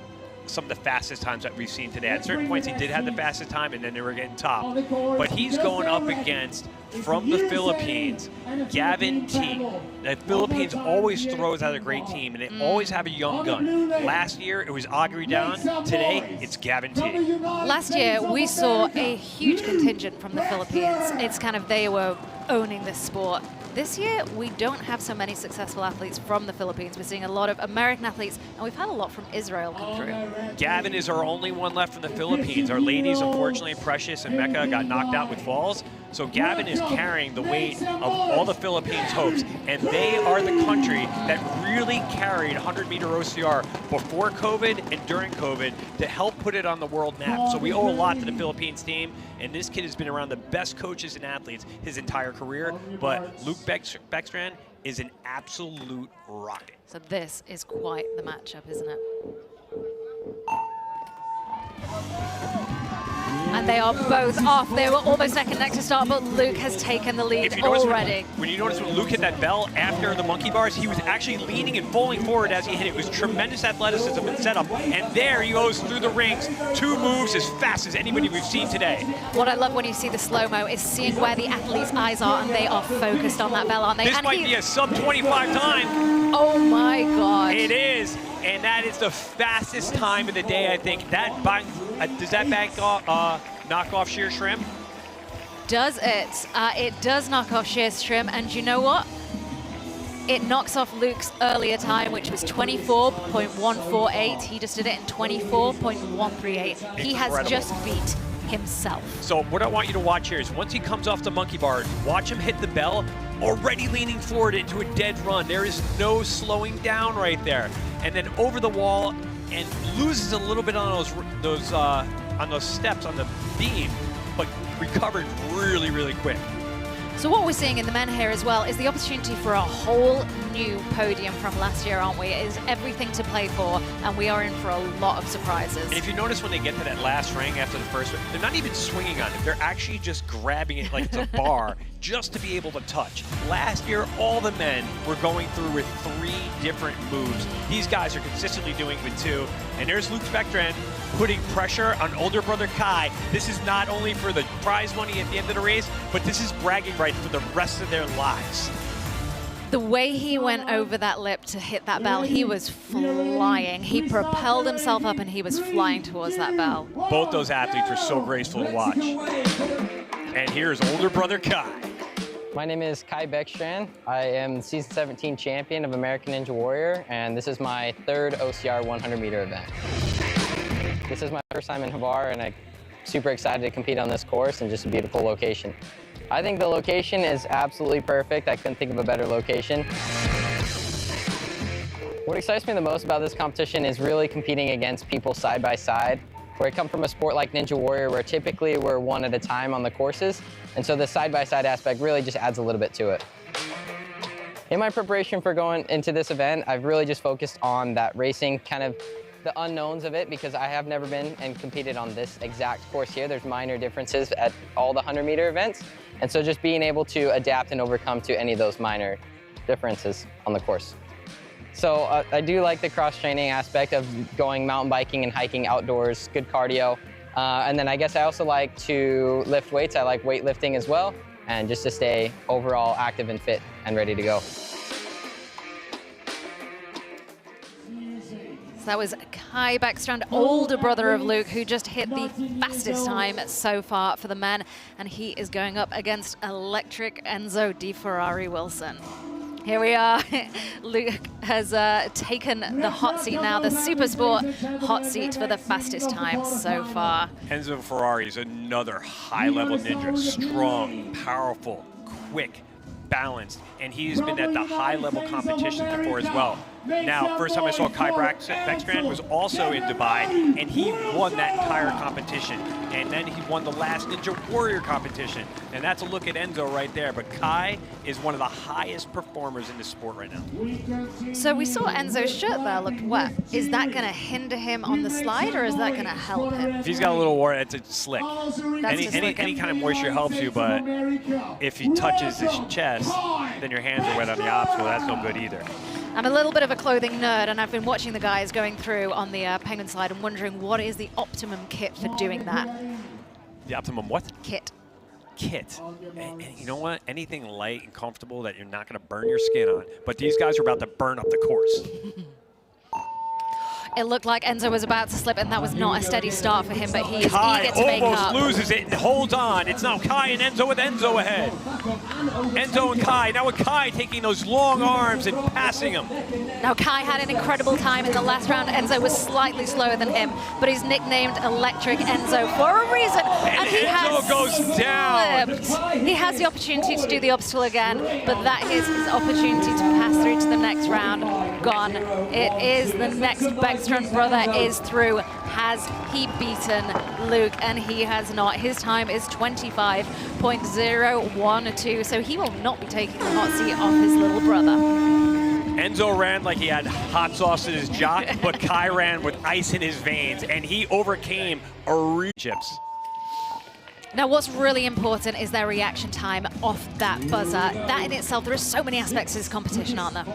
some of the fastest times that we've seen today. At certain points, he did have the fastest time, and then they were getting topped. But he's going up against, from the Philippines, Gavin T. The Philippines always throws out a great team, and they always have a young gun. Last year, it was Augury Down. Today, it's Gavin T. Last year, we saw a huge contingent from the Philippines. It's kind of, they were owning this sport. This year, we don't have so many successful athletes from the Philippines. We're seeing a lot of American athletes, and we've had a lot from Israel come through. Gavin is our only one left from the Philippines. Our ladies, unfortunately, Precious and Mecca got knocked out with falls. So Gavin is carrying the weight of all the Philippines' hopes, and they are the country that really carried 100-meter OCR before COVID and during COVID to help put it on the world map. So we owe a lot to the Philippines team, and this kid has been around the best coaches and athletes his entire career, but Luke Beckstrand is an absolute rocket. So this is quite the matchup, isn't it? And they are both off. They were almost neck and neck to start, but Luke has taken the lead already. When you notice when Luke hit that bell after the monkey bars, he was actually leaning and falling forward as he hit it. It was tremendous athleticism and setup. And there he goes through the rings. 2 moves as fast as anybody we've seen today. What I love when you see the slow-mo is seeing where the athlete's eyes are, and they are focused on that bell, aren't they? This might be a sub-25 time. Oh my God. It is, and that is the fastest time of the day, I think. That does that knock off Sheer Shrimp? Does it? It does knock off Sheer Shrimp, and you know what? It knocks off Luke's earlier time, which was 24.148. He just did it in 24.138. He has just beat himself. So what I want you to watch here is once he comes off the monkey bar, watch him hit the bell, already leaning forward into a dead run. There is no slowing down right there. And then over the wall and loses a little bit on those steps on the beam, but recovered really, really quick. So what we're seeing in the men here as well is the opportunity for a whole new podium from last year, aren't we? It is everything to play for, and we are in for a lot of surprises. And if you notice when they get to that last ring after the first ring, they're not even swinging on it. They're actually just grabbing it like it's a bar just to be able to touch. Last year, all the men were going through with 3 different moves. These guys are consistently doing with 2. And there's Luke Beckstrand putting pressure on older brother Kai. This is not only for the prize money at the end of the race, but this is bragging rights for the rest of their lives. The way he went over that lip to hit that bell, he was flying. He propelled himself up and he was flying towards that bell. Both those athletes were so graceful to watch. And here's older brother Kai. My name is Kai Beckstrand. I am season 17 champion of American Ninja Warrior, and this is my 3rd OCR 100-meter event. This is my first time in Hvar, and I'm super excited to compete on this course and just a beautiful location. I think the location is absolutely perfect. I couldn't think of a better location. What excites me the most about this competition is really competing against people side by side. Where I come from a sport like Ninja Warrior, where typically we're one at a time on the courses, and so the side-by-side aspect really just adds a little bit to it. In my preparation for going into this event, I've really just focused on that racing, kind of the unknowns of it, because I have never been and competed on this exact course here. There's minor differences at all the 100-meter events, and so just being able to adapt and overcome to any of those minor differences on the course. So I do like the cross-training aspect of going mountain biking and hiking outdoors, good cardio. And then I guess I also like to lift weights. I like weightlifting as well, and just to stay overall active and fit and ready to go. That was Kai Beckstrand, older brother of Luke, who just hit the fastest time so far for the men. And he is going up against electric Enzo Di Ferrari Wilson. Here we are. Luke has taken the hot seat now, the Super Sport hot seat for the fastest time so far. Enzo Ferrari is another high-level ninja, strong, powerful, quick, balanced, and he's been at the high-level competitions before as well. Now, first time I saw Kai Beckstrand was also in Dubai, and he won that entire competition. And then he won the last Ninja Warrior competition. And that's a look at Enzo right there. But Kai is one of the highest performers in the sport right now. So we saw Enzo's shirt there looked wet. Is that going to hinder him on the slide, or is that going to help him? If he's got a little water, it's a slick. Any kind of moisture helps you, but if he touches his chest, then your hands are wet on the obstacle. That's no good either. I'm a little bit of a clothing nerd, and I've been watching the guys going through on the penguin slide and wondering what is the optimum kit for doing that. The optimum what? Kit. Kit. And you know what? Anything light and comfortable that you're not going to burn your skin on. But these guys are about to burn up the course. It looked like Enzo was about to slip, and that was not a steady start for him, but he is Kai eager to make almost up. loses it and holds on. It's now Kai and Enzo with Enzo ahead. Enzo and Kai, now with Kai taking those long arms and passing him. Now, Kai had an incredible time in the last round. Enzo was slightly slower than him, but he's nicknamed Electric Enzo for a reason. And he Enzo goes down. slipped. He has the opportunity to do the obstacle again, but that is his opportunity to pass through to the next round. Gone. It is the next Beckstrand brother is through. Has he beaten Luke? And he has not. His time is 25.012, so he will not be taking the hot seat off his little brother. Enzo ran like he had hot sauce in his jock, but Kai ran with ice in his veins, and he overcame a chips. Now, what's really important is their reaction time off that buzzer. That in itself, there are so many aspects to this competition, aren't there?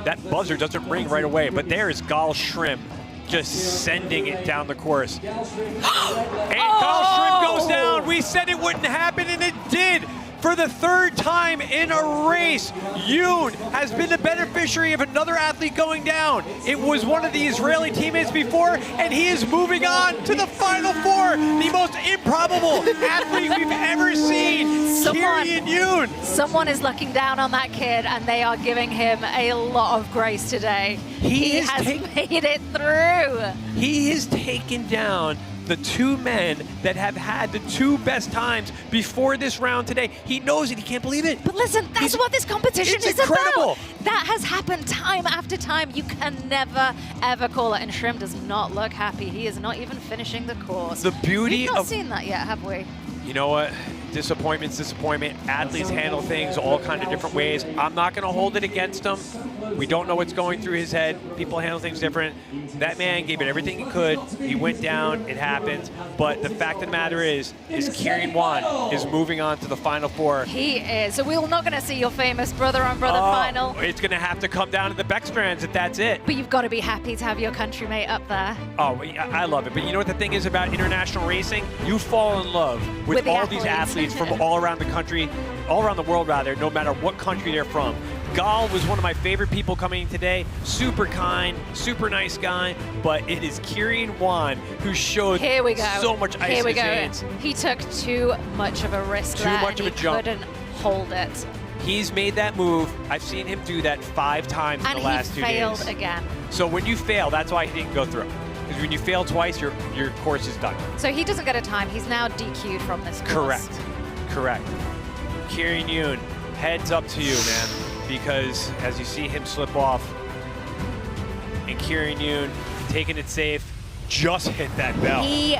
That buzzer doesn't ring right away, but there is Gal Shrimp just sending it down the course. And Gal Shrimp goes down. We said it wouldn't happen, and it did. For the third time in a race, Yoon has been the beneficiary of another athlete going down. It was one of the Israeli teammates before, and he is moving on to the Final Four, the most improbable athlete we've ever seen, Kirian Yoon. Someone is looking down on that kid, and they are giving him a lot of grace today. He has made it through. He has taken down the two men that have had the two best times before this round today. He knows it. He can't believe it. But listen, that's what this competition is incredible. about. That has happened time after time. You can never, ever call it. And Shrimp does not look happy. He is not even finishing the course. The beauty We've not of... seen that yet, have we? You know what? Disappointment's disappointment. Athletes handle things all kind of different ways. I'm not going to hold it against him. We don't know what's going through his head. People handle things different. That man gave it everything he could. He went down. It happened. But the fact of the matter is Kirian Wan is moving on to the Final Four. He is. So we're not going to see your famous brother-on-brother final. It's going to have to come down to the Beckstrands if that's it. But you've got to be happy to have your country mate up there. Oh, I love it. But you know what the thing is about international racing? You fall in love with all these athletes from all around the country, all around the world rather, no matter what country they're from. Gal was one of my favorite people coming in today. Super kind, super nice guy, but it is Kirian Wan who showed so much ice in his veins. He took too much of a risk there, much of a jump. Couldn't hold it. He's made that move. I've seen him do that 5 times in the last 2 days. And he failed again. So when you fail, that's why he didn't go through. Because when you fail twice, your course is done. So he doesn't get a time. He's now DQ'd from this course. Correct. Kirian Yoon, heads up to you, man. Because as you see him slip off, and Kirian Yoon taking it safe, just hit that bell. He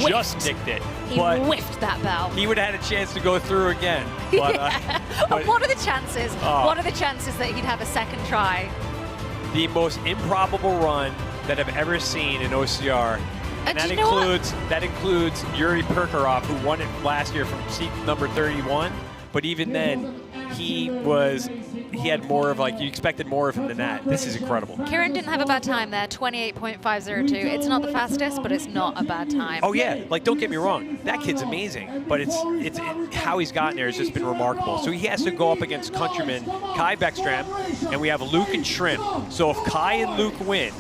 just nicked it. He whiffed that bell. He would have had a chance to go through again. But, but what are the chances? What are the chances that he'd have a second try? The most improbable run that I've ever seen in OCR. And that includes Yuri Perkarov, who won it last year from seat number 31. But even then, he had more of you expected more of him than that. This is incredible. Kirian didn't have a bad time there, 28.502. It's not the fastest, but it's not a bad time. Oh yeah, don't get me wrong, that kid's amazing, but it's how he's gotten there has just been remarkable. So he has to go up against countrymen Kai Beckstrand, and we have Luke and Shrimp. So if Kai and Luke win,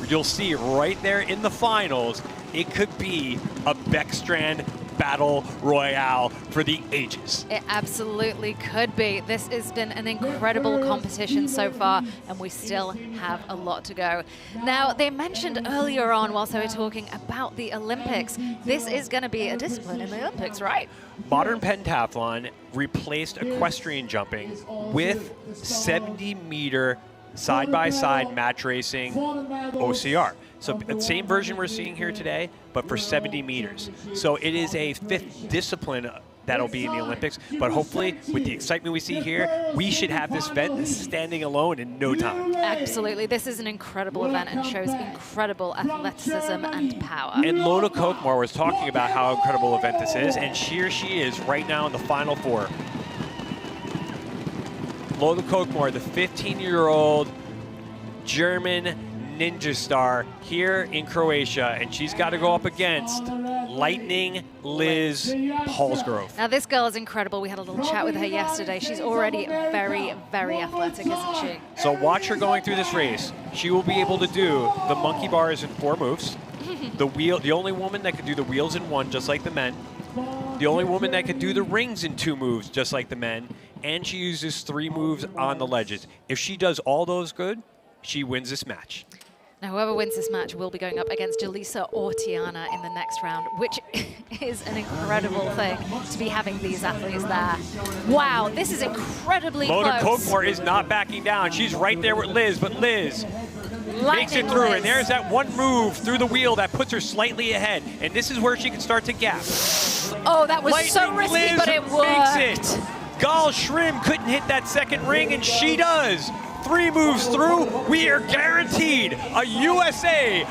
you'll see right there in the finals, it could be a Beckstrand battle royale for the ages. It absolutely could be. This has been an incredible competition so far, and we still have a lot to go. Now, they mentioned earlier on, whilst they were talking about the Olympics, this is going to be a discipline in the Olympics, right? Modern pentathlon replaced equestrian jumping with 70-meter side-by-side match racing OCR. So same version we're seeing here today, but for 70 meters. So it is a 5th discipline that'll be in the Olympics, but hopefully with the excitement we see here, we should have this event standing alone in no time. Absolutely. This is an incredible event and shows incredible athleticism and power. And Lona Kokmar was talking about how incredible event this is, and here she is right now in the Final Four. Lona Kokmar, the 15-year-old German ninja star here in Croatia, and she's got to go up against Lightning Liz Palsgrove. Now, this girl is incredible. We had a little chat with her yesterday. She's already very, very athletic, isn't she? So watch her going through this race. She will be able to do the monkey bars in 4 moves. The only woman that could do the wheels in 1, just like the men. The only woman that could do the rings in 2 moves, just like the men. And she uses 3 moves on the ledges. If she does all those good, she wins this match. Now, whoever wins this match will be going up against Julissa or Tiana in the next round, which is an incredible thing to be having these athletes there. Wow, this is incredibly Lona close. Kokmor is not backing down. She's right there with Liz, but Liz makes it through, and there's that one move through the wheel that puts her slightly ahead, and this is where she can start to gap. Oh, that was so risky, Liz but it worked. makes it. Gal Shrim couldn't hit that second ring, and she does. 3 moves through, we are guaranteed a USA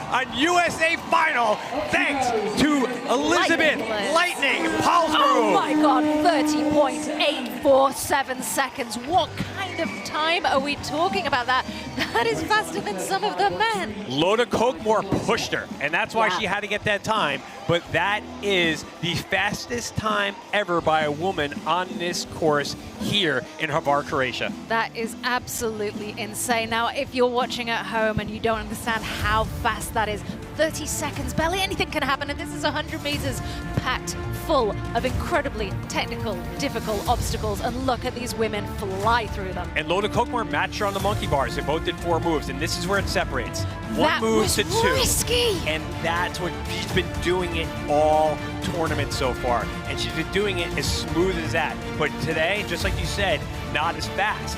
final thanks to Elizabeth Lightning Palsgrove. Oh my God, 30.847 seconds. What kind of time are we talking about that? That is faster than some of the men. Lona Kokmor pushed her, and that's why she had to get that time. But that is the fastest time ever by a woman on this course here in Hvar, Croatia. That is absolutely insane. Now, if you're watching at home and you don't understand how fast that is, 30 seconds, barely anything can happen, and this is 100 meters packed full of incredibly technical, difficult obstacles, and look at these women fly through them. And Lona Kokmor matched her on the monkey bars. They both did 4 moves, and this is where it separates. That 1 move was to 2. risky. And that's what she's been doing it all tournament so far. And she's been doing it as smooth as that. But today, just like you said, not as fast.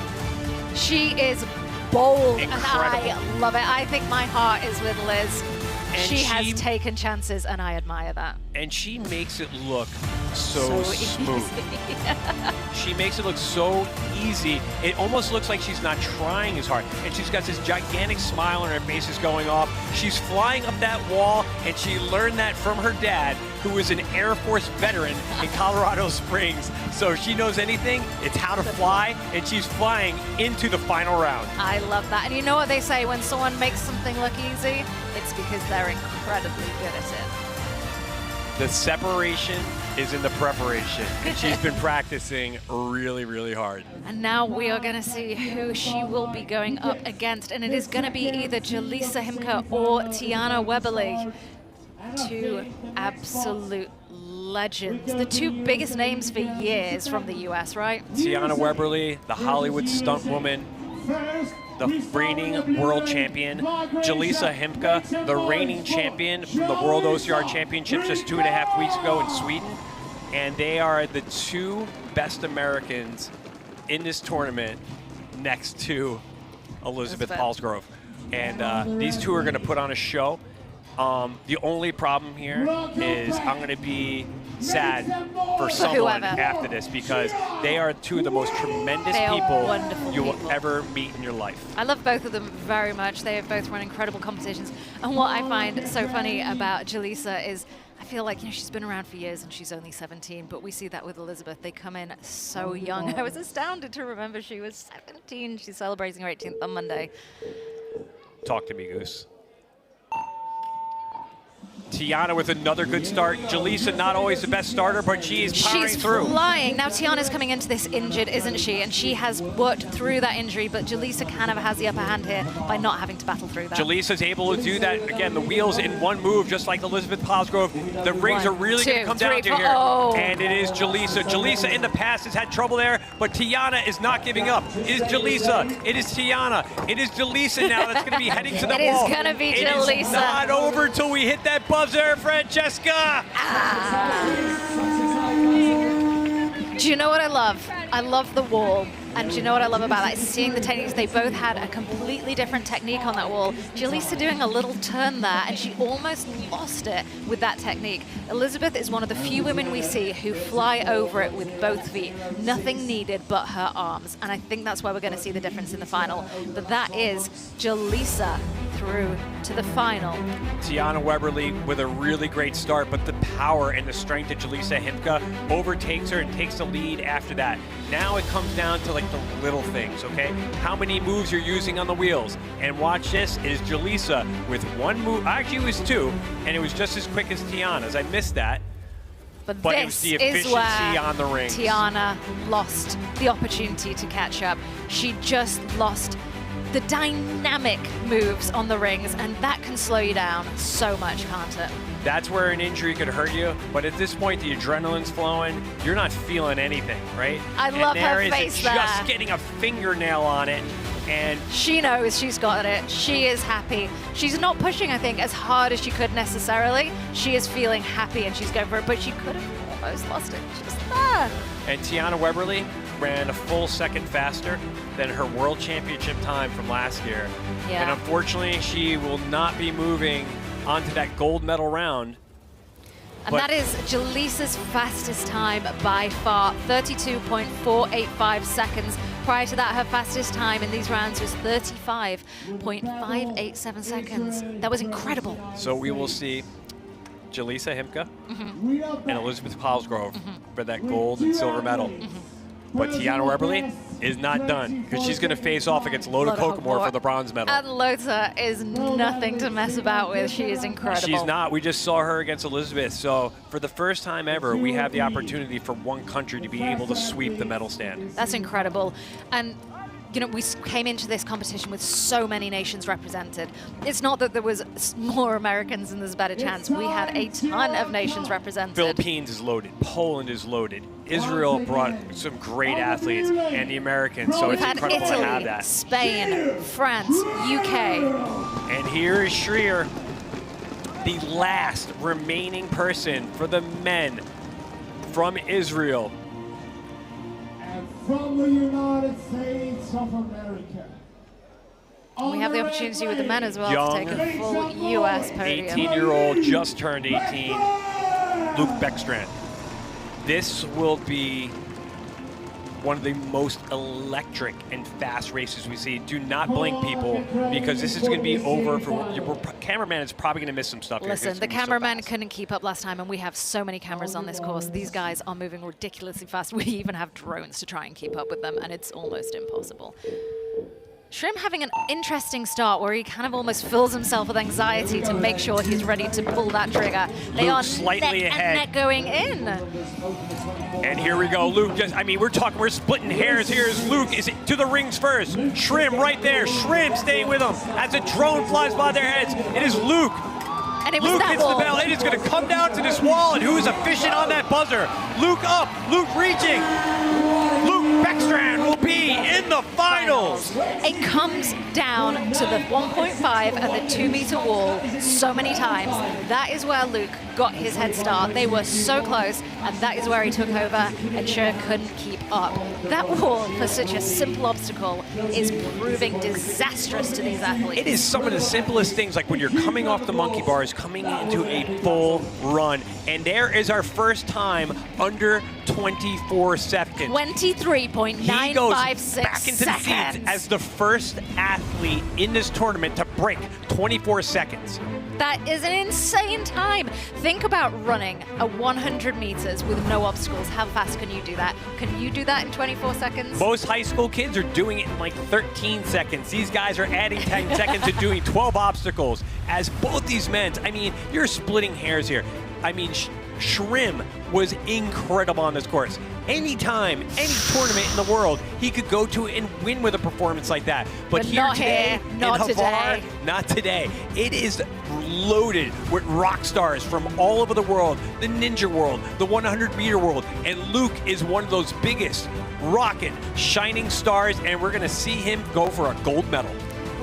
She is bold, Incredible. and I love it. I think my heart is with Liz. And She has taken chances, and I admire that. And she makes it look so smooth. Easy. She makes it look so easy. It almost looks like she's not trying as hard. And she's got this gigantic smile on her face is going off. She's flying up that wall, and she learned that from her dad, who is an Air Force veteran in Colorado Springs. So if she knows anything, it's how to fly, and she's flying into the final round. I love that. And you know what they say, when someone makes something look easy, it's because they're incredibly good at it. The separation is in the preparation, and she's been practicing really, really hard. And now we are going to see who she will be going up against, and it is going to be either Julissa Himka or Tiana Weberly. 2 absolute legends, the 2 biggest names for years from the US, right? Tiana Weberly, the Hollywood stunt woman, the reigning world champion. Julissa Himka, the reigning champion from the World OCR Championships just 2.5 weeks ago in Sweden. And they are the 2 best Americans in this tournament next to Elizabeth Palsgrove. And these 2 are going to put on a show. The only problem here is I'm going to be sad for someone after this, because they are 2 of the most tremendous people you will ever meet in your life. I love both of them very much. They have both run incredible competitions. And what I find so funny about Julissa is I feel like, she's been around for years and she's only 17, but we see that with Elizabeth. They come in so young. I was astounded to remember she was 17. She's celebrating her 18th on Monday. Talk to me, Goose. Tiana with another good start. Julissa not always the best starter, but she's powering through. She's flying. Now Tiana's coming into this injured, isn't she? And she has worked through that injury, but Julissa kind of has the upper hand here by not having to battle through that. Julissa's able to do that. Again, the wheels in 1 move, just like Elizabeth Palsgrove. The rings are really going to come down to here. And it is Julissa. Julissa in the past has had trouble there, but Tiana is not giving up. It is Julissa. It is Tiana. It is Julissa now that's going to be heading to the wall. It is going to be Julissa. It is not over till we hit that buzzer, Francesca. Do you know what I love? I love the wall. And do you know what I love about that? Is seeing the techniques. They both had a completely different technique on that wall. Julissa doing a little turn there, and she almost lost it with that technique. Elizabeth is one of the few women we see who fly over it with both feet. Nothing needed but her arms. And I think that's why we're going to see the difference in the final. But that is Julissa through to the final. Tiana Weberly with a really great start, but the power and the strength of Julissa Himka overtakes her and takes the lead after that. Now it comes down to like the little things, okay? How many moves you're using on the wheels. And watch this, it is Julissa with one move, actually it was two, and it was just as quick as Tiana's. I missed that. But it was the efficiency on the rings. Tiana lost the opportunity to catch up. She just lost the dynamic moves on the rings, and that can slow you down so much, can't it? That's where an injury could hurt you, but at this point the adrenaline's flowing, you're not feeling anything, right? I love her and face there there. is just getting a fingernail on it, and she knows she's got it. She is happy. She's not pushing, I think, as hard as she could necessarily. She is feeling happy and she's going for it, but she could have almost lost it. Just there. And Tiana Weberly ran a full second faster than her world championship time from last year. Yeah. And unfortunately, she will not be moving onto that gold medal round. And that is Julissa's fastest time by far, 32.485 seconds. Prior to that, her fastest time in these rounds was 35.587 seconds. That was incredible. So we will see Julissa Himka and Elizabeth Palsgrove for that gold and silver medal. But Tiana Weberly is not done because she's going to face off against Lotta Kokomor for the bronze medal. And Lotta is nothing to mess about with. She is incredible. She's not. We just saw her against Elizabeth. So for the first time ever, we have the opportunity for one country to be able to sweep the medal stand. That's incredible. And you know, we came into this competition with so many nations represented. It's not that there was more Americans and there's a better chance. We had a ton of nations represented. Philippines is loaded. Poland is loaded. Israel brought some great athletes, and the Americans, so We've it's had incredible Italy, to have that. Spain, France, UK. And here is Shreer, the last remaining person for the men from Israel. From the United States of America. We have the opportunity with the men as well Young, to take a full US podium. 18-year-old, just turned 18, Luke Beckstrand. This will be one of the most electric and fast races we see. Do not blink, people, because this is going to be over for your cameraman is probably going to miss some stuff here. Listen, the cameraman couldn't keep up last time, and we have so many cameras on this course. These guys are moving ridiculously fast. We even have drones to try and keep up with them, and it's almost impossible. Shrim having an interesting start where he kind of almost fills himself with anxiety to make sure he's ready to pull that trigger. They are slightly neck ahead. and neck going in. And here we go, Luke. We're splitting hairs here as Luke is to the rings first. Shrim right there. Shrim staying with him as a drone flies by their heads. It is Luke. And it was Luke that hits wall. the bell. It is going to come down to this wall, and who is efficient on that buzzer? Luke up. Luke reaching. Luke Beckstrand will be in the finals. It comes down to the 1.5 and the 2-meter wall so many times. That is where Luke got his head start. They were so close, and that is where he took over, and Sher couldn't keep up. That wall, for such a simple obstacle, is proving disastrous to these athletes. It is some of the simplest things, like when you're coming off the monkey bars, coming into a full run. And there is our first time under 24 seconds. 23.956 back into the seats as the first athlete in this tournament to break 24 seconds. That is an insane time. Think about running a 100 meters with no obstacles. How fast can you do that? Can you do that in 24 seconds? Most high school kids are doing it in like 13 seconds. These guys are adding 10 seconds to doing 12 obstacles. As both these men, I mean, you're splitting hairs here. I mean, Shrim was incredible on this course. Anytime, any tournament in the world, he could go to and win with a performance like that. But here not today, here, not in Hvar, today. not today. It is loaded with rock stars from all over the world, the ninja world, the 100-meter world, and Luke is one of those biggest, rocking, shining stars, and we're gonna see him go for a gold medal.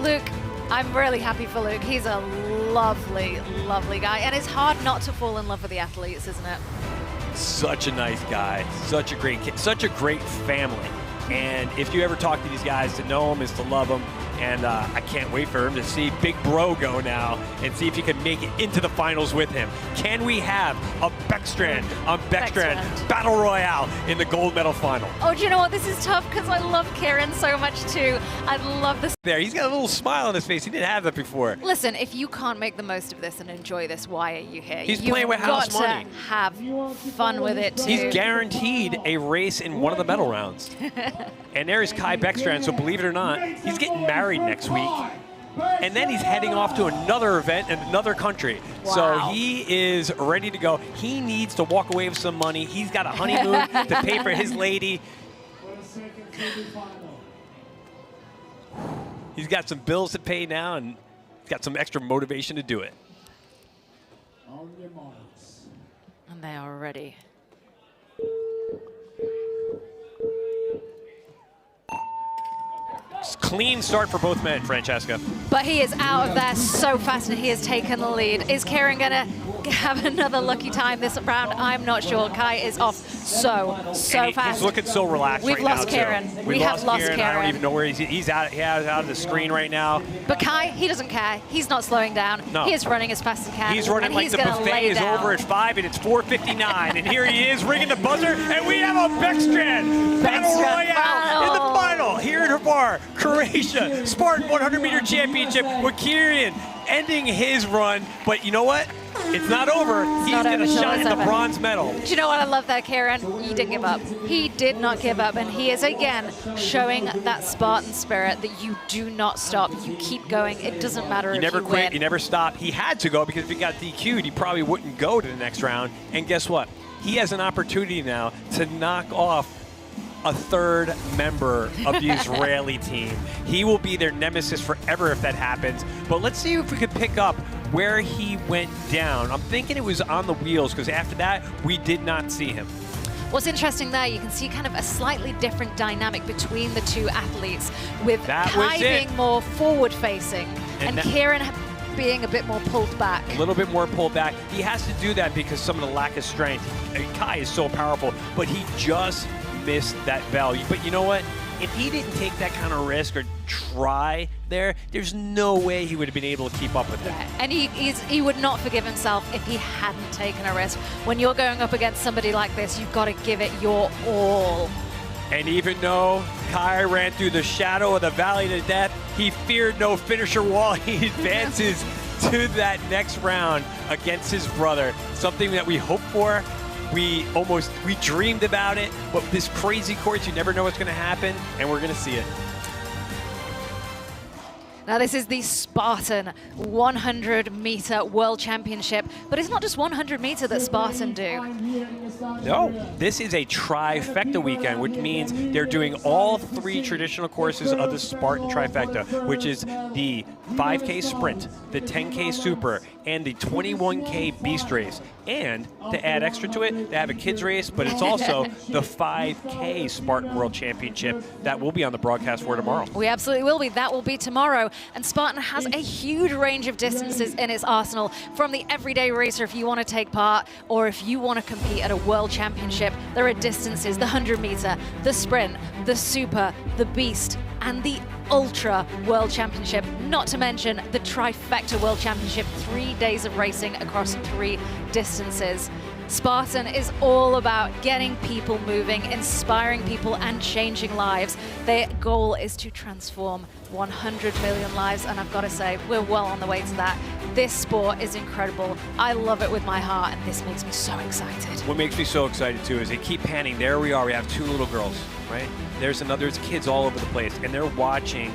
Luke, I'm really happy for Luke. He's a lovely, lovely guy, and it's hard not to fall in love with the athletes, isn't it? Such a nice guy, such a great kid, such a great family. And if you ever talk to these guys, to know them is to love them. And I can't wait for him to see Big Bro go now and see if he can make it into the finals with him. Can we have a Beckstrand on Beckstrand Battle Royale in the gold medal final? Oh, do you know what? This is tough because I love Kieran so much too. I love this. There, he's got a little smile on his face. He didn't have that before. Listen, if you can't make the most of this and enjoy this, why are you here? He's playing with house money. You've got to have fun with it too. He's guaranteed a race in one of the medal rounds. And there's Kai Beckstrand, so believe it or not, he's getting married next week. And then he's heading off to another event in another country. Wow. So he is ready to go. He needs to walk away with some money. He's got a honeymoon to pay for his lady. He's got some bills to pay now, and he's got some extra motivation to do it. And they are ready. Clean start for both men, Francesca. But he is out of there so fast, and he has taken the lead. Is Kieran going to have another lucky time this round? I'm not sure. Kai is off so fast. He's looking so relaxed We've right now, lost Kieran. too. We have lost Kieran. I don't even know where he's out of the screen right now. But Kai, he doesn't care. He's not slowing down. No. He is running as fast as he can. He's running like the buffet is over at 5 and it's 4:59. And here he is ringing the buzzer, and we have a Beckstrand Battle Royale in the final here in Hvar, Croatia. Spartan 100-meter championship with Kieran ending his run. But you know what? It's not over. He's got a shot at the bronze medal. Do you know what I love there, Kieran? He didn't give up. He did not give up, and he is again showing that Spartan spirit that you do not stop. You keep going. It doesn't matter if you never quit. win. You never stop. He had to go because if he got DQ'd, he probably wouldn't go to the next round. And guess what? He has an opportunity now to knock off a third member of the Israeli team. He will be their nemesis forever if that happens. But let's see if we could pick up where he went down. I'm thinking it was on the wheels because after that, we did not see him. What's interesting there, you can see kind of a slightly different dynamic between the two athletes, with Kai being more forward-facing and Kieran being a bit more pulled back. A little bit more pulled back. He has to do that because some of the lack of strength. I mean, Kai is so powerful, but he just missed that value. But you know what? If he didn't take that kind of risk or try there's no way he would have been able to keep up with it. And he would not forgive himself if he hadn't taken a risk. When you're going up against somebody like this, you've got to give it your all. And even though Kai ran through the shadow of the valley to death, he feared no finisher wall. He advances to that next round against his brother. Something that we hope for. We dreamed about it, but this crazy course, you never know what's going to happen, and we're going to see it. Now this is the Spartan 100-meter World Championship, but it's not just 100 meter that Spartan do. No, this is a trifecta weekend, which means they're doing all 3 traditional courses of the Spartan trifecta, which is the 5K sprint, the 10K super, and the 21K beast race. And to add extra to it, they have a kids race, but it's also the 5K Spartan World Championship that will be on the broadcast for tomorrow. We absolutely will be. That will be tomorrow. And Spartan has a huge range of distances in its arsenal, from the everyday racer if you want to take part, or if you want to compete at a world championship. There are distances, the 100 meter, the sprint, the super, the beast, and the Ultra World Championship, not to mention the Trifecta World Championship, 3 days of racing across 3 distances. Spartan is all about getting people moving, inspiring people, and changing lives. Their goal is to transform 100 million lives, and I've got to say, we're well on the way to that. This sport is incredible. I love it with my heart, and this makes me so excited. What makes me so excited, too, is they keep panning. There we are. We have 2 little girls, right? There's kids all over the place, and they're watching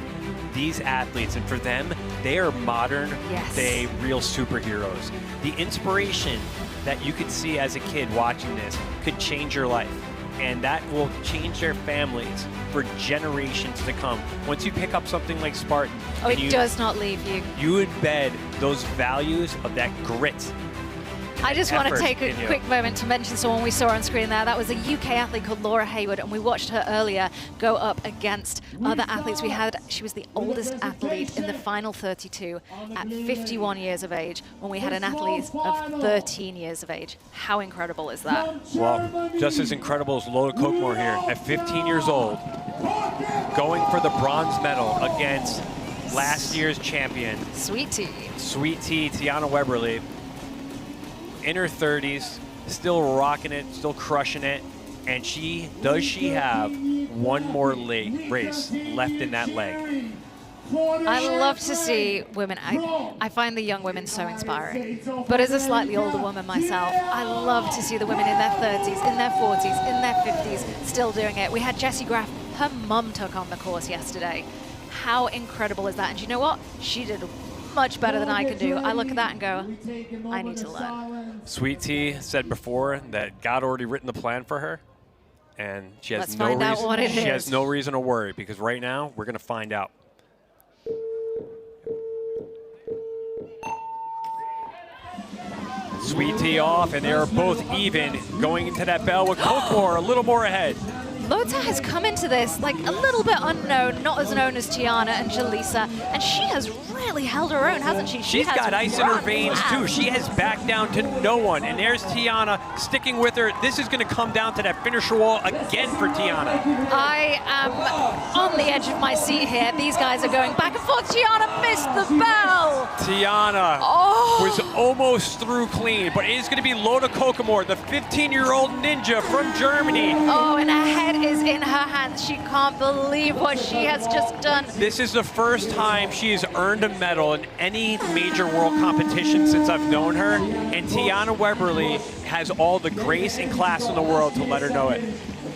these athletes, and for them, they are modern day real superheroes. The inspiration that you could see as a kid watching this could change your life, and that will change their families for generations to come. Once you pick up something like Spartan, it does not leave you. You embed those values of that grit. I just want to take a quick moment to mention someone we saw on screen there. That was a UK athlete called Laura Hayward, and we watched her earlier go up against other athletes. She was the oldest athlete in the final 32 at 51 years of age, when we had an athlete of 13 years of age. How incredible is that? Well, just as incredible as Lola Kokmore here at 15 years old, going for the bronze medal against last year's champion. Sweet tea. Sweet tea, Tiana Weberly. In her 30s, still rocking it, still crushing it. And does she have one more race left in that leg? I love to see women. I find the young women so inspiring. But as a slightly older woman myself, I love to see the women in their 30s, in their 40s, in their 50s still doing it. We had Jessie Graff, her mum took on the course yesterday. How incredible is that? And you know what? She did much better than I can do. I look at that and go, I need to learn. Sweet Tea said before that God already written the plan for her. And she has has no reason to worry, because right now we're going to find out. Sweet Tea off, and they are both even going into that bell with Kokmor a little more ahead. Lota has come into this like a little bit unknown, not as known as Tiana and Jaleesa, and she has really held her own, hasn't she? She's got ice in her veins too. She has backed down to no one, and there's Tiana sticking with her. This is going to come down to that finisher wall again for Tiana. I am on the edge of my seat here. These guys are going back and forth. Tiana missed the bell. Tiana was almost through clean, but it is going to be Lota Kokmor, the 15-year-old ninja from Germany. Oh, and her head is in her hands. She can't believe what she has just done. This is the first time she has earned a medal in any major world competition since I've known her, and Tiana Weberly has all the grace and class in the world to let her know it.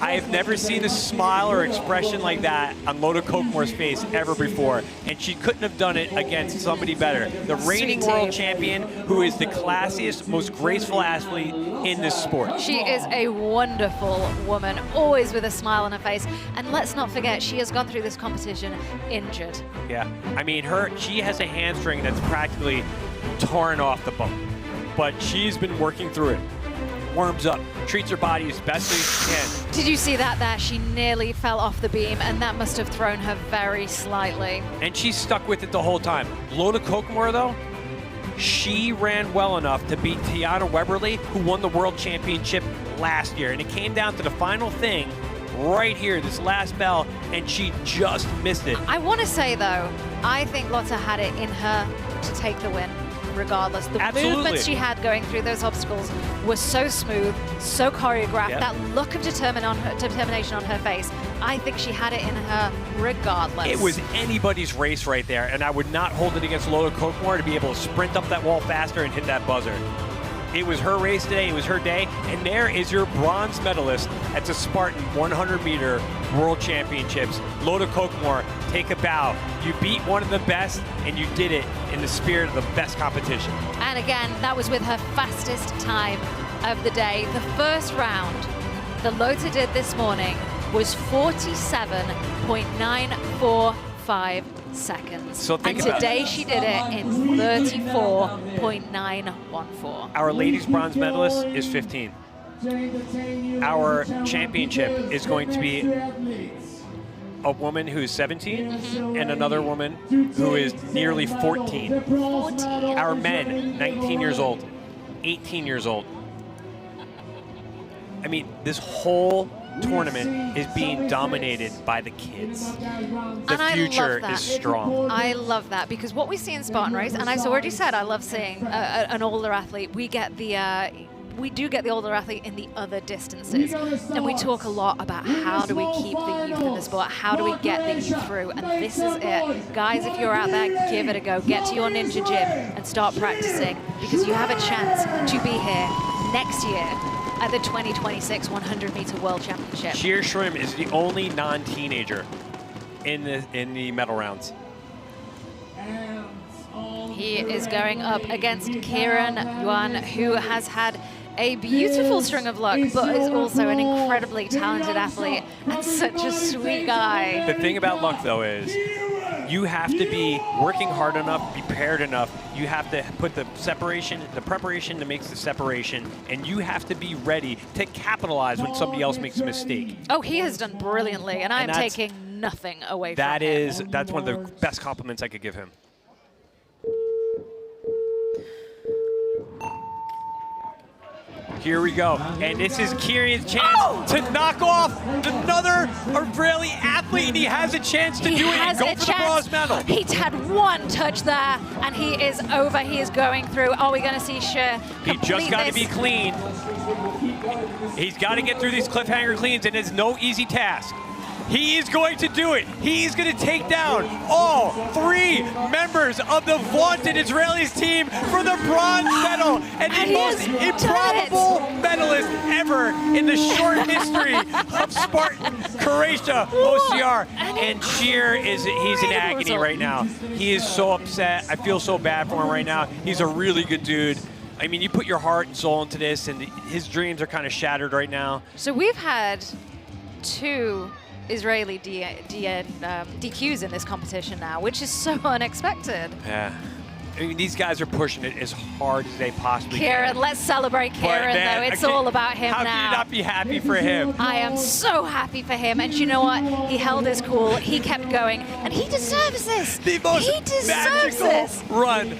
I have never seen a smile or expression like that on Lota Kokmor's face ever before, and she couldn't have done it against somebody better. The reigning world champion, who is the classiest, most graceful athlete in this sport. She is a wonderful woman, always with a smile on her face. And let's not forget, she has gone through this competition injured. Yeah, I mean, she has a hamstring that's practically torn off the bone, but she's been working through it. Warms up, treats her body as best as she can. Did you see that? She nearly fell off the beam, and that must have thrown her very slightly. And she's stuck with it the whole time. Lota Kokmor, though, she ran well enough to beat Tiana Weberly, who won the world championship last year. And it came down to the final thing right here, this last bell, and she just missed it. I want to say, though, I think Lota had it in her to take the win. Regardless, the movements she had going through those obstacles were so smooth, so choreographed. Yep. That look of determination on her face, I think she had it in her regardless. It was anybody's race right there, and I would not hold it against Lota Kokmor to be able to sprint up that wall faster and hit that buzzer. It was her race today, it was her day, and there is your bronze medalist at the Spartan 100-meter World Championships. Lota Kokmor, take a bow. You beat one of the best, and you did it in the spirit of the best competition. And again, that was with her fastest time of the day. The first round that Lota did this morning was 47.945 seconds. So think and about today she did it in 34.914. Our ladies bronze medalist is 15. Our championship is going to be a woman who's 17 and another woman who is nearly 14. Our men, 19 years old, 18 years old. I mean, this whole tournament is being dominated by the kids. The future is strong. I love that, because what we see in Spartan race, and I've already said I love seeing an older athlete. We do get the older athlete in the other distances, and we talk a lot about how do we keep the youth in the sport, how do we get the youth through, and this is it. Guys, if you're out there, give it a go. Get to your ninja gym and start practicing, because you have a chance to be here next year at the 2026 100-meter World Championship. Sheer Shrim is the only non-teenager in the medal rounds. He is going up against Kieran Yuan, who has had a beautiful string of luck, but is also an incredibly talented athlete and such a sweet guy. The thing about luck, though, is you have to be working hard enough, prepared enough. You have to put the preparation that makes the separation, and you have to be ready to capitalize when somebody else makes a mistake. Oh, he has done brilliantly, and I'm taking nothing away from him. That's one of the best compliments I could give him. Here we go. And this is Kieran's chance to knock off another Israeli athlete, and he has a chance to do it and go for the bronze medal. He's had one touch there, and he is over. He is going through. Are we going to see Sher He complete just got to this? be clean. He's got to get through these cliffhanger cleans, and it's no easy task. He is going to do it. He's going to take down all 3 members of the vaunted Israelis team for the bronze medal, and the most improbable medalist ever in the short history of Spartan, Croatia, OCR. And Sheer he's in agony right now. He is so upset. I feel so bad for him right now. He's a really good dude. I mean, you put your heart and soul into this, and his dreams are kind of shattered right now. So we've had 2 Israeli DQs in this competition now, which is so unexpected. Yeah. I mean, these guys are pushing it as hard as they possibly Kieran, can. let's celebrate Kieran, though. It's all about him now. How can you not be happy for him? I am so happy for him. And you know what? He held his cool. He kept going. And he deserves this. The most he deserves magical this. run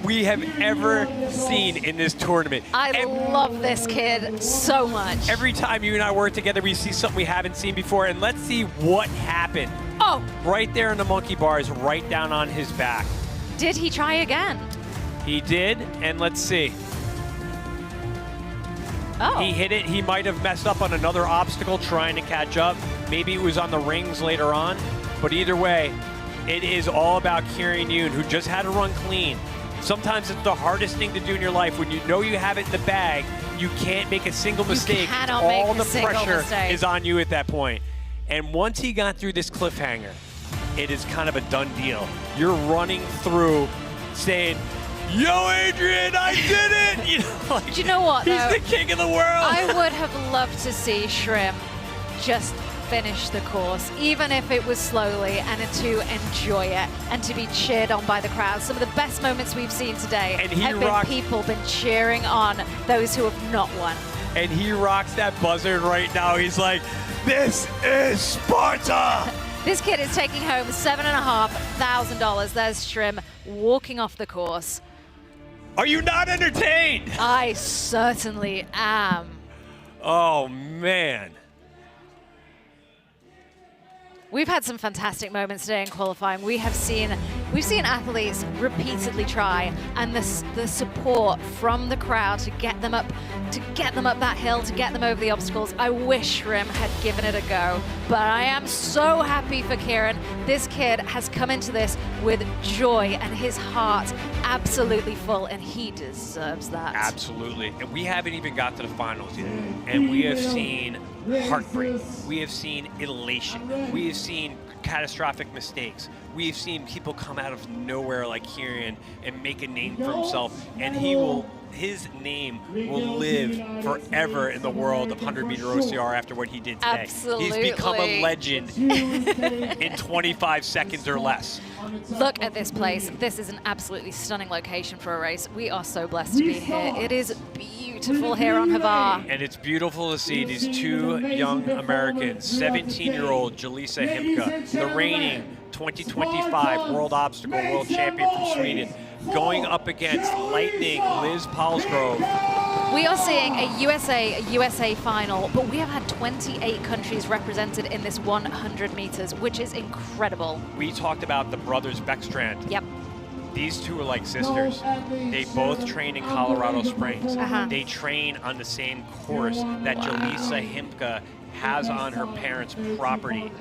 we have ever seen in this tournament. I love this kid so much. Every time you and I work together, we see something we haven't seen before, and let's see what happened. Oh! Right there in the monkey bars, right down on his back. Did he try again? He did, and let's see. Oh. He hit it. He might have messed up on another obstacle trying to catch up. Maybe it was on the rings later on, but either way, it is all about Kieran Yoon, who just had to run clean. Sometimes it's the hardest thing to do in your life. When you know you have it in the bag, you can't make a single mistake. cannot All make a the single pressure mistake. is on you at that point. And once he got through this cliffhanger, it is kind of a done deal. You're running through saying, "Yo, Adrian, I did it!" You know, like, Do you know what, he's though? the king of the world. I would have loved to see Shrim just finish the course, even if it was slowly, and to enjoy it and to be cheered on by the crowd. Some of the best moments we've seen today And he have been rocked- people been cheering on those who have not won. And he rocks that buzzard right now. He's like, "This is Sparta!" This kid is taking home $7,500. There's Shrim walking off the course. Are you not entertained? I certainly am. Oh, man. We've had some fantastic moments today in qualifying. We've seen athletes repeatedly try, and the support from the crowd to get them up that hill, to get them over the obstacles. I wish Shrim had given it a go, but I am so happy for Kieran. This kid has come into this with joy and his heart absolutely full, and he deserves that. Absolutely. And we haven't even got to the finals yet. And we have seen heartbreak. We have seen elation. We have seen catastrophic mistakes. We have seen people come out of nowhere like Kieran and make a name for himself. And his name will live forever in the world of 100-meter OCR after what he did today. Absolutely. He's become a legend in 25 seconds or less. Look at this place. This is an absolutely stunning location for a race. We are so blessed to be here. It is beautiful here on Hvar. And it's beautiful to see these 2 young Americans, 17-year-old Jaleesa Himka, the reigning 2025 World Obstacle World Champion from Sweden, going up against lightning Liz Palsgrove. We are seeing a USA final, but we have had 28 countries represented in this 100 meters, which is incredible. We talked about the brothers Beckstrand. Yep. These 2 are like sisters. They both train in Colorado Springs. They train on the same course that Jaleesa Himka has on her parents' property.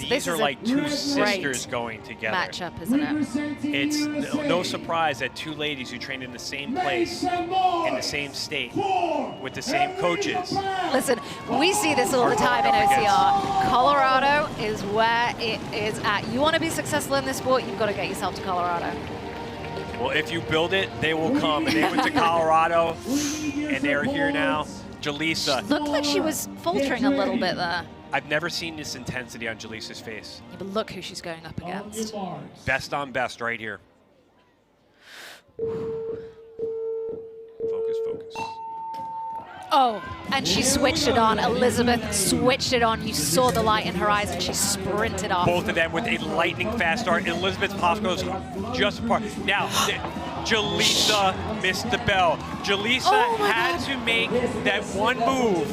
These are like 2 sisters going together. Matchup, isn't it? It's no surprise that 2 ladies who trained in the same place, in the same state, with the same coaches. Listen, we see this all the time in OCR. Colorado is where it is at. You want to be successful in this sport, you've got to get yourself to Colorado. Well, if you build it, they will come. And they went to Colorado, and they're here now. Jaleesa. Looked like she was faltering a little bit there. I've never seen this intensity on Jaleesa's face. Yeah, but look who she's going up against. Best on best right here. Focus, focus. Oh, and she switched it on. Elizabeth switched it on. You saw the light in her eyes, and she sprinted off. Both of them with a lightning fast start. Elizabeth Palsgrove's just apart. Now, Jaleesa missed the bell. Jaleesa had to make that one move.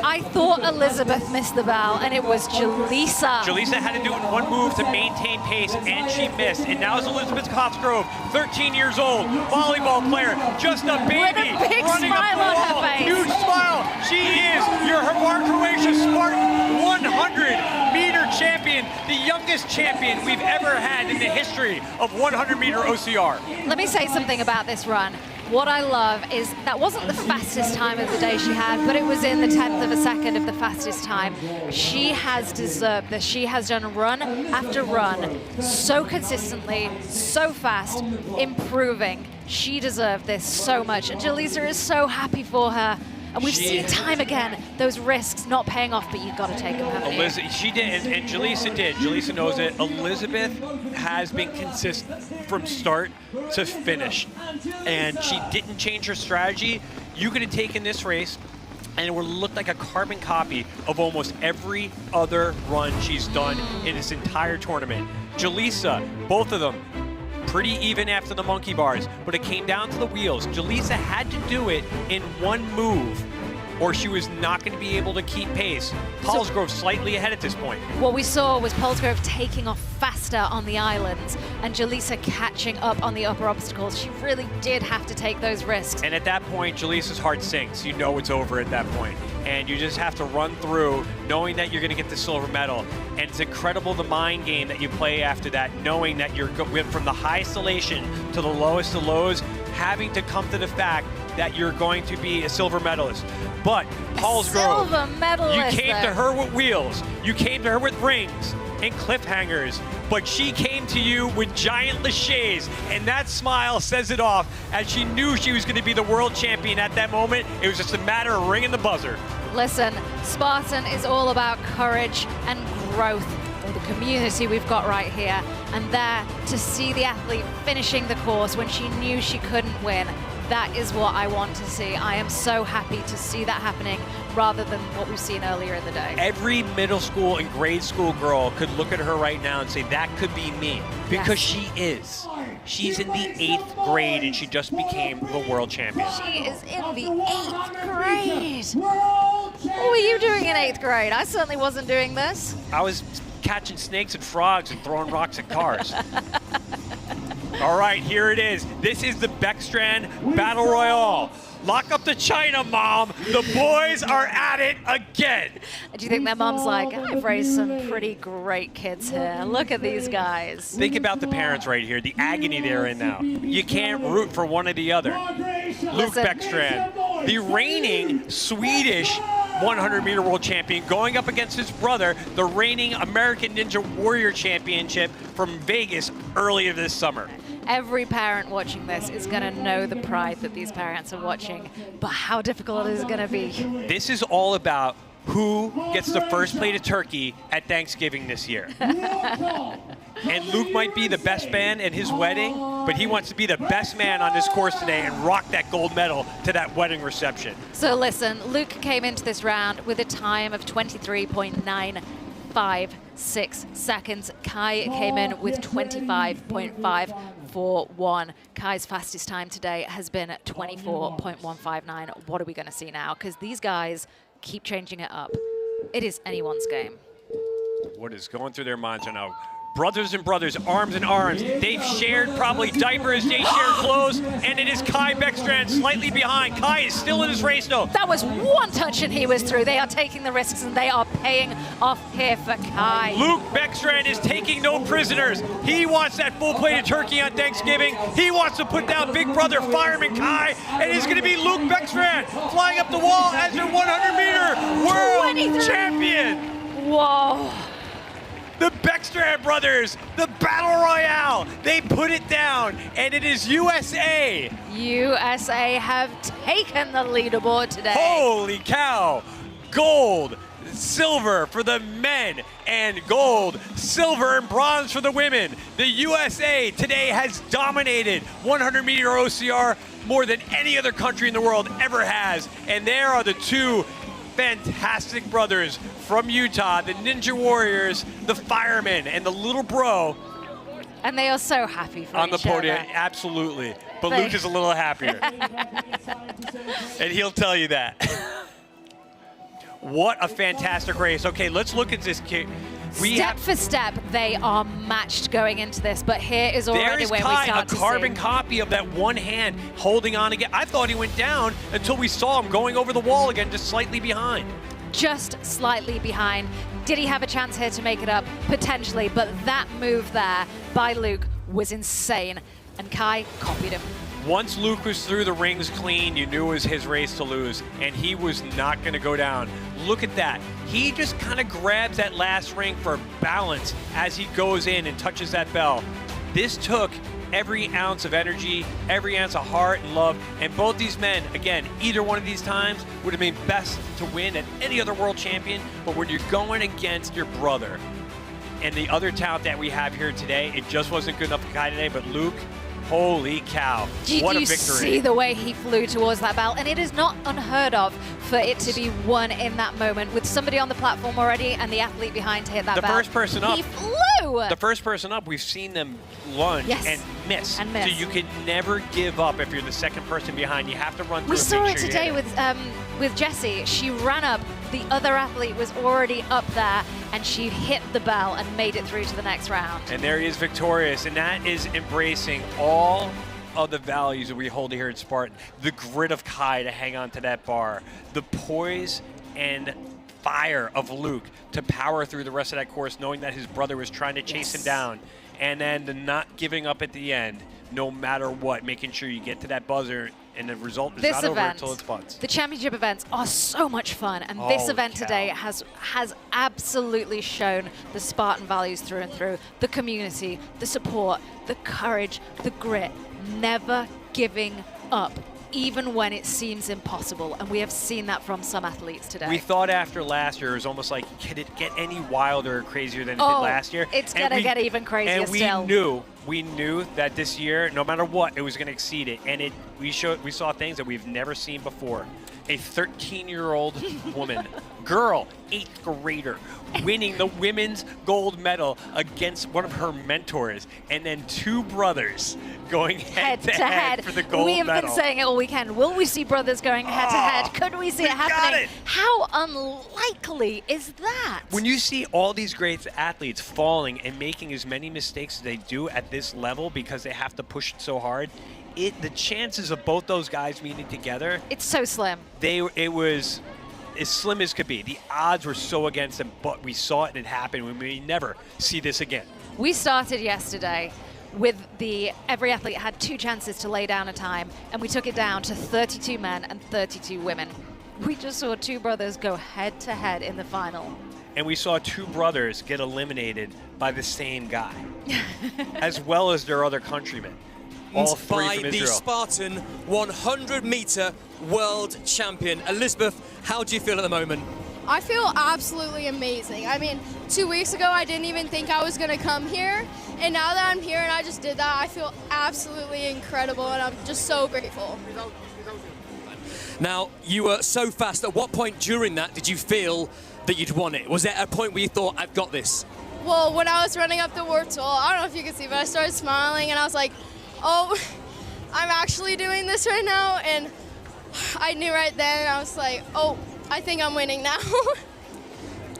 I thought Elizabeth missed the bell, and it was Jaleesa. Jaleesa had to do it in one move to maintain pace, and she missed. And now it's Elizabeth Cosgrove, 13 years old, volleyball player, just a baby, with a big running smile up the on her wall. face. Huge smile. She is your Hvar, Croatia Spartan 100-meter champion, the youngest champion we've ever had in the history of 100-meter OCR. Let me say something about this run. What I love is that wasn't the fastest time of the day she had, but it was in the 10th of a second of the fastest time. She has deserved this. She has done run after run so consistently, so fast, improving. She deserved this so much, and Jaleesa is so happy for her. And we've seen time again those risks not paying off, but you've got to take them, haven't you? She did, and Jaleesa did. Jaleesa knows it. Elizabeth has been consistent from start to finish, and she didn't change her strategy. You could have taken this race, and it would look like a carbon copy of almost every other run she's done in this entire tournament. Jaleesa, both of them, pretty even after the monkey bars, but it came down to the wheels. Jaleesa had to do it in one move, or she was not going to be able to keep pace. Palsgrove slightly ahead at this point. What we saw was Palsgrove taking off faster on the islands and Jaleesa catching up on the upper obstacles. She really did have to take those risks. And at that point, Jaleesa's heart sinks. You know it's over at that point. And you just have to run through knowing that you're going to get the silver medal. And it's incredible the mind game that you play after that, knowing that you're went from the highest elation to the lowest of lows, having to come to the fact that you're going to be a silver medalist. But Palsgrove, silver medalist, you came to her with wheels, you came to her with rings and cliffhangers, but she came to you with giant laches, and that smile says it off, as she knew she was going to be the world champion at that moment. It was just a matter of ringing the buzzer. Listen, Spartan is all about courage and growth. The community we've got right here, and there to see the athlete finishing the course when she knew she couldn't win. That is what I want to see. I am so happy to see that happening rather than what we've seen earlier in the day. Every middle school and grade school girl could look at her right now and say, that could be me, because she is. She's in the 8th grade and she just became the world champion. She is in the 8th grade. What were you doing in 8th grade? I certainly wasn't doing this. I was catching snakes and frogs and throwing rocks at cars. All right, here it is. This is the Beckstrand Battle Royale. Lock up the China, Mom. The boys are at it again. Do you think their mom's like, I've raised some pretty great kids here. Look at these guys. Think about the parents right here, the agony they're in now. You can't root for one or the other. Luke Beckstrand, the reigning Swedish 100-meter world champion, going up against his brother, the reigning American Ninja Warrior Championship from Vegas earlier this summer. Every parent watching this is going to know the pride that these parents are watching, but how difficult is it going to be? This is all about who gets the first plate of turkey at Thanksgiving this year. And Luke might be the best man at his wedding, but he wants to be the best man on this course today and rock that gold medal to that wedding reception. So listen, Luke came into this round with a time of 23.956 seconds. Kai came in with 25.541. Kai's fastest time today has been 24.159. What are we going to see now? Because these guys keep changing it up. It is anyone's game. What is going through their minds right now? Brothers and brothers, arms in arms. They've shared probably diapers, they share clothes, and it is Kai Beckstrand slightly behind. Kai is still in his race though. That was one touch and he was through. They are taking the risks and they are paying off here for Kai. Luke Beckstrand is taking no prisoners. He wants that full plate of turkey on Thanksgiving. He wants to put down big brother fireman Kai, and it's gonna be Luke Beckstrand flying up the wall as their 100-meter world champion. Whoa. The Beckstrand brothers, the Battle Royale, they put it down, and it is USA. USA have taken the leaderboard today. Holy cow. Gold, silver for the men, and gold, silver, and bronze for the women. The USA today has dominated 100-meter OCR more than any other country in the world ever has, and there are the two fantastic brothers from Utah, the Ninja Warriors, the firemen, and the little bro. And they are so happy for on the each podium. other. Absolutely. but Luke is a little happier. And he'll tell you that. What a fantastic race. Okay, let's look at this kid. Step for step, they are matched going into this, but here is already where we start to see. A carbon copy of that one hand holding on again. I thought he went down until we saw him going over the wall again, just slightly behind. Just slightly behind. Did he have a chance here to make it up? Potentially, but that move there by Luke was insane, and Kai copied him. Once Luke was through the rings clean, you knew it was his race to lose, and he was not going to go down. Look at that. He just kind of grabs that last ring for balance as he goes in and touches that bell. This took every ounce of energy, every ounce of heart and love, and both these men, again, either one of these times would have been best to win at any other world champion, but when you're going against your brother and the other talent that we have here today, it just wasn't good enough for Kai today, but Luke, holy cow, what a victory. Did you see the way he flew towards that bell? And it is not unheard of for it to be won in that moment with somebody on the platform already and the athlete behind to hit that bell. The first person up. He flew! The first person up, we've seen them lunge and miss. So you can never give up if you're the second person behind. You have to run through. We saw it today with Jessie. She ran up. The other athlete was already up there, and she hit the bell and made it through to the next round. And there he is victorious, and that is embracing all of the values that we hold here at Spartan. The grit of Kai to hang on to that bar, the poise and fire of Luke to power through the rest of that course, knowing that his brother was trying to chase him down, and then the not giving up at the end, no matter what, making sure you get to that buzzer, and the result is not over until it's buns. The championship events are so much fun, and this event today has absolutely shown the Spartan values through and through. The community, the support, the courage, the grit, never giving up, even when it seems impossible, and we have seen that from some athletes today. We thought after last year, it was almost like, could it get any wilder or crazier than it did last year? It's going to get even crazier still. And we knew that this year, no matter what, it was going to exceed it. And we saw things that we've never seen before. A 13-year-old woman, girl, 8th grader, winning the women's gold medal against one of her mentors, and then two brothers going head to head for the gold medal. We have been saying it all weekend. Will we see brothers going head to head? Could we see it happening? How unlikely is that? When you see all these great athletes falling and making as many mistakes as they do at this level because they have to push it so hard, the chances of both those guys meeting together, it's so slim. It was as slim as could be. The odds were so against them, but we saw it and it happened. We may never see this again. We started yesterday with every athlete had 2 chances to lay down a time, and we took it down to 32 men and 32 women. We just saw 2 brothers go head to head in the final. And we saw 2 brothers get eliminated by the same guy, as well as their other countrymen. All 3 by from the Israel. Spartan 100-meter world champion. Elizabeth, how do you feel at the moment? I feel absolutely amazing. I mean, 2 weeks ago, I didn't even think I was going to come here. And now that I'm here and I just did that, I feel absolutely incredible, and I'm just so grateful. Now, you were so fast. At what point during that did you feel that you'd won it? Was there a point where you thought, I've got this? Well, when I was running up the warp tool, I don't know if you can see, but I started smiling, and I was like, oh, I'm actually doing this right now. And I knew right then, I was like, oh, I think I'm winning now.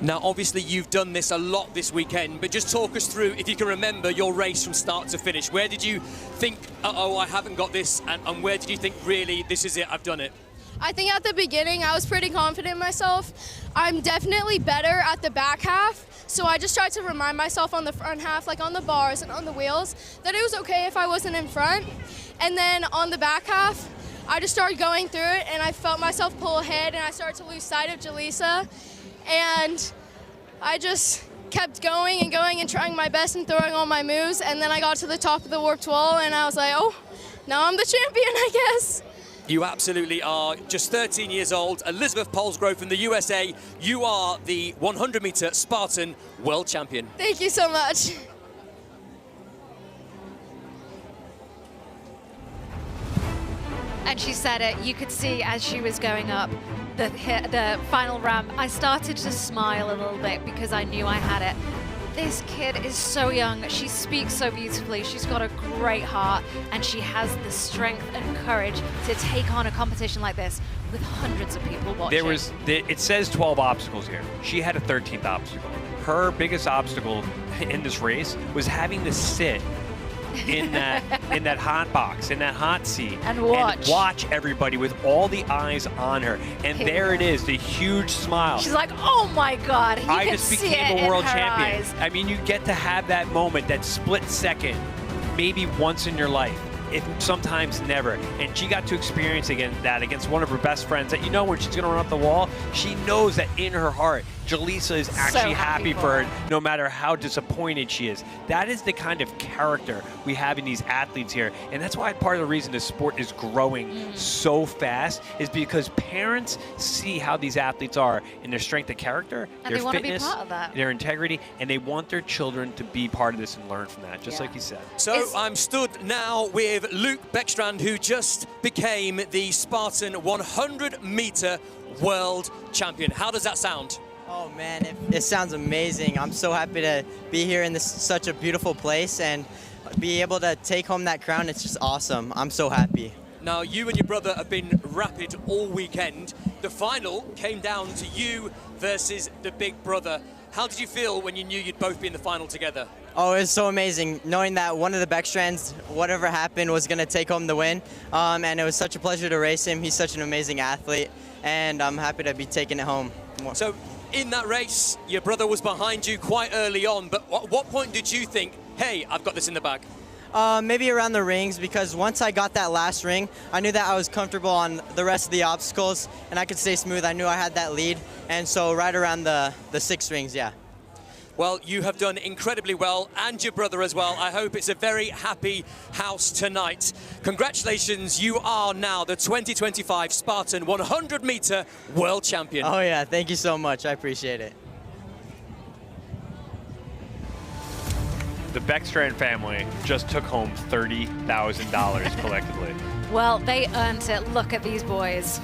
Now, obviously, you've done this a lot this weekend, but just talk us through, if you can remember, your race from start to finish. Where did you think, uh-oh, I haven't got this, and where did you think, really, this is it, I've done it? I think at the beginning, I was pretty confident in myself. I'm definitely better at the back half, so I just tried to remind myself on the front half, like on the bars and on the wheels, that it was okay if I wasn't in front. And then on the back half, I just started going through it, and I felt myself pull ahead, and I started to lose sight of Jaleesa. And I just kept going and trying my best and throwing all my moves, and then I got to the top of the warped wall, and I was like, oh, now I'm the champion, I guess. You absolutely are. Just 13 years old, Elizabeth Palsgrove from the USA. You are the 100-meter Spartan world champion. Thank you so much. And she said it, you could see as she was going up the final ramp, I started to smile a little bit because I knew I had it. This kid is so young. She speaks so beautifully. She's got a great heart, and she has the strength and courage to take on a competition like this with hundreds of people watching. It says 12 obstacles here. She had a 13th obstacle. Her biggest obstacle in this race was having to sit in that hot box, in that hot seat, and watch everybody with all the eyes on her. And there it is, the huge smile. She's like, oh my God, I just became a world champion. I mean, you get to have that moment, that split second, maybe once in your life. If sometimes never. And she got to experience that against one of her best friends that, you know, when she's going to run up the wall, she knows that in her heart, Jaleesa is actually happy for her, no matter how disappointed she is. That is the kind of character we have in these athletes here. And that's why part of the reason this sport is growing so fast is because parents see how these athletes are in their strength of character, and their fitness, their integrity, and they want their children to be part of this and learn from that, just like you said. So I'm stood now with Luke Beckstrand, who just became the Spartan 100-meter world champion. How does that sound? Oh man, it sounds amazing. I'm so happy to be here in such a beautiful place and be able to take home that crown. It's just awesome. I'm so happy. Now, you and your brother have been rapid all weekend. The final came down to you versus the big brother. How did you feel when you knew you'd both be in the final together? Oh, it was so amazing, knowing that one of the Beckstrands, whatever happened, was going to take home the win. And it was such a pleasure to race him. He's such an amazing athlete, and I'm happy to be taking it home. So, in that race, your brother was behind you quite early on, but at what point did you think, hey, I've got this in the bag? Maybe around the rings, because once I got that last ring, I knew that I was comfortable on the rest of the obstacles, and I could stay smooth. I knew I had that lead, and so right around the 6 rings, yeah. Well, you have done incredibly well, and your brother as well. I hope it's a very happy house tonight. Congratulations, you are now the 2025 Spartan 100-meter world champion. Oh yeah, thank you so much, I appreciate it. The Beckstrand family just took home $30,000 collectively. Well, they earned it. Look at these boys.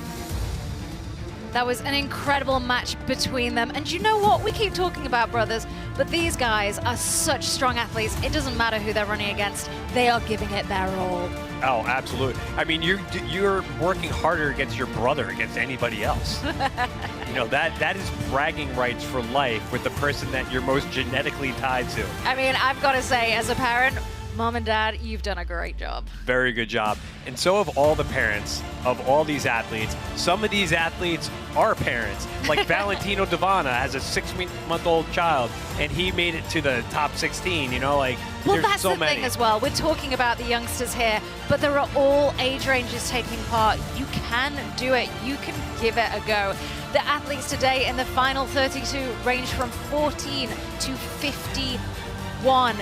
That was an incredible match between them. And you know what? We keep talking about brothers, but these guys are such strong athletes. It doesn't matter who they're running against. They are giving it their all. Oh, absolutely. I mean, you're working harder against your brother against anybody else. You know, that is bragging rights for life with the person that you're most genetically tied to. I mean, I've got to say, as a parent, Mom and Dad, you've done a great job. Very good job. And so have all the parents of all these athletes. Some of these athletes are parents. Like Valentino Davana has a 6-month-old child, and he made it to the top 16, you know, like, well, there's that's so the many. thing as well. We're talking about the youngsters here, but there are all age ranges taking part. You can do it. You can give it a go. The athletes today in the final 32 range from 14 to 51.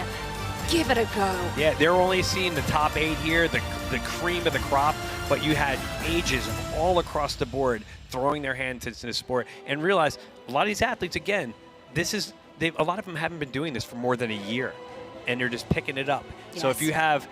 Give it a go. Yeah, they're only seeing the top 8 here, the cream of the crop, but you had ages all across the board throwing their hands into the sport. And realize a lot of these athletes, again, a lot of them haven't been doing this for more than a year, and they're just picking it up. Yes. So if you have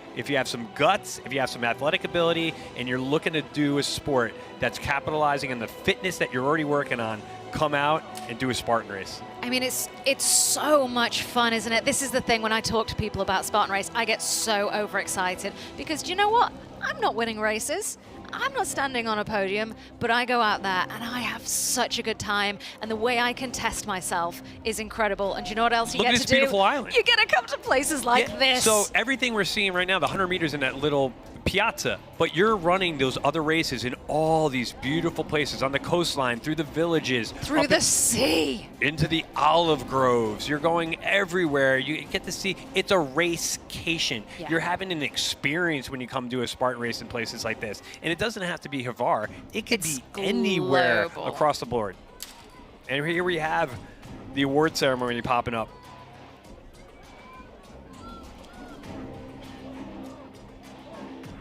some guts, if you have some athletic ability, and you're looking to do a sport that's capitalizing on the fitness that you're already working on, come out and do a Spartan race. I mean, it's so much fun, isn't it? This is the thing, when I talk to people about Spartan race, I get so overexcited because, do you know what? I'm not winning races. I'm not standing on a podium, but I go out there and I have such a good time, and the way I can test myself is incredible. And do you know what else you Look get at to this do? beautiful island. You get to come to places like this. So everything we're seeing right now, the 100 meters in that little piazza, but you're running those other races in all these beautiful places on the coastline, through the villages, through the sea, into the olive groves. You're going everywhere. You get to see, it's a racecation. Yeah. You're having an experience when you come to a Spartan race in places like this. And it doesn't have to be Hvar. It could be anywhere across the board. And here we have the award ceremony popping up.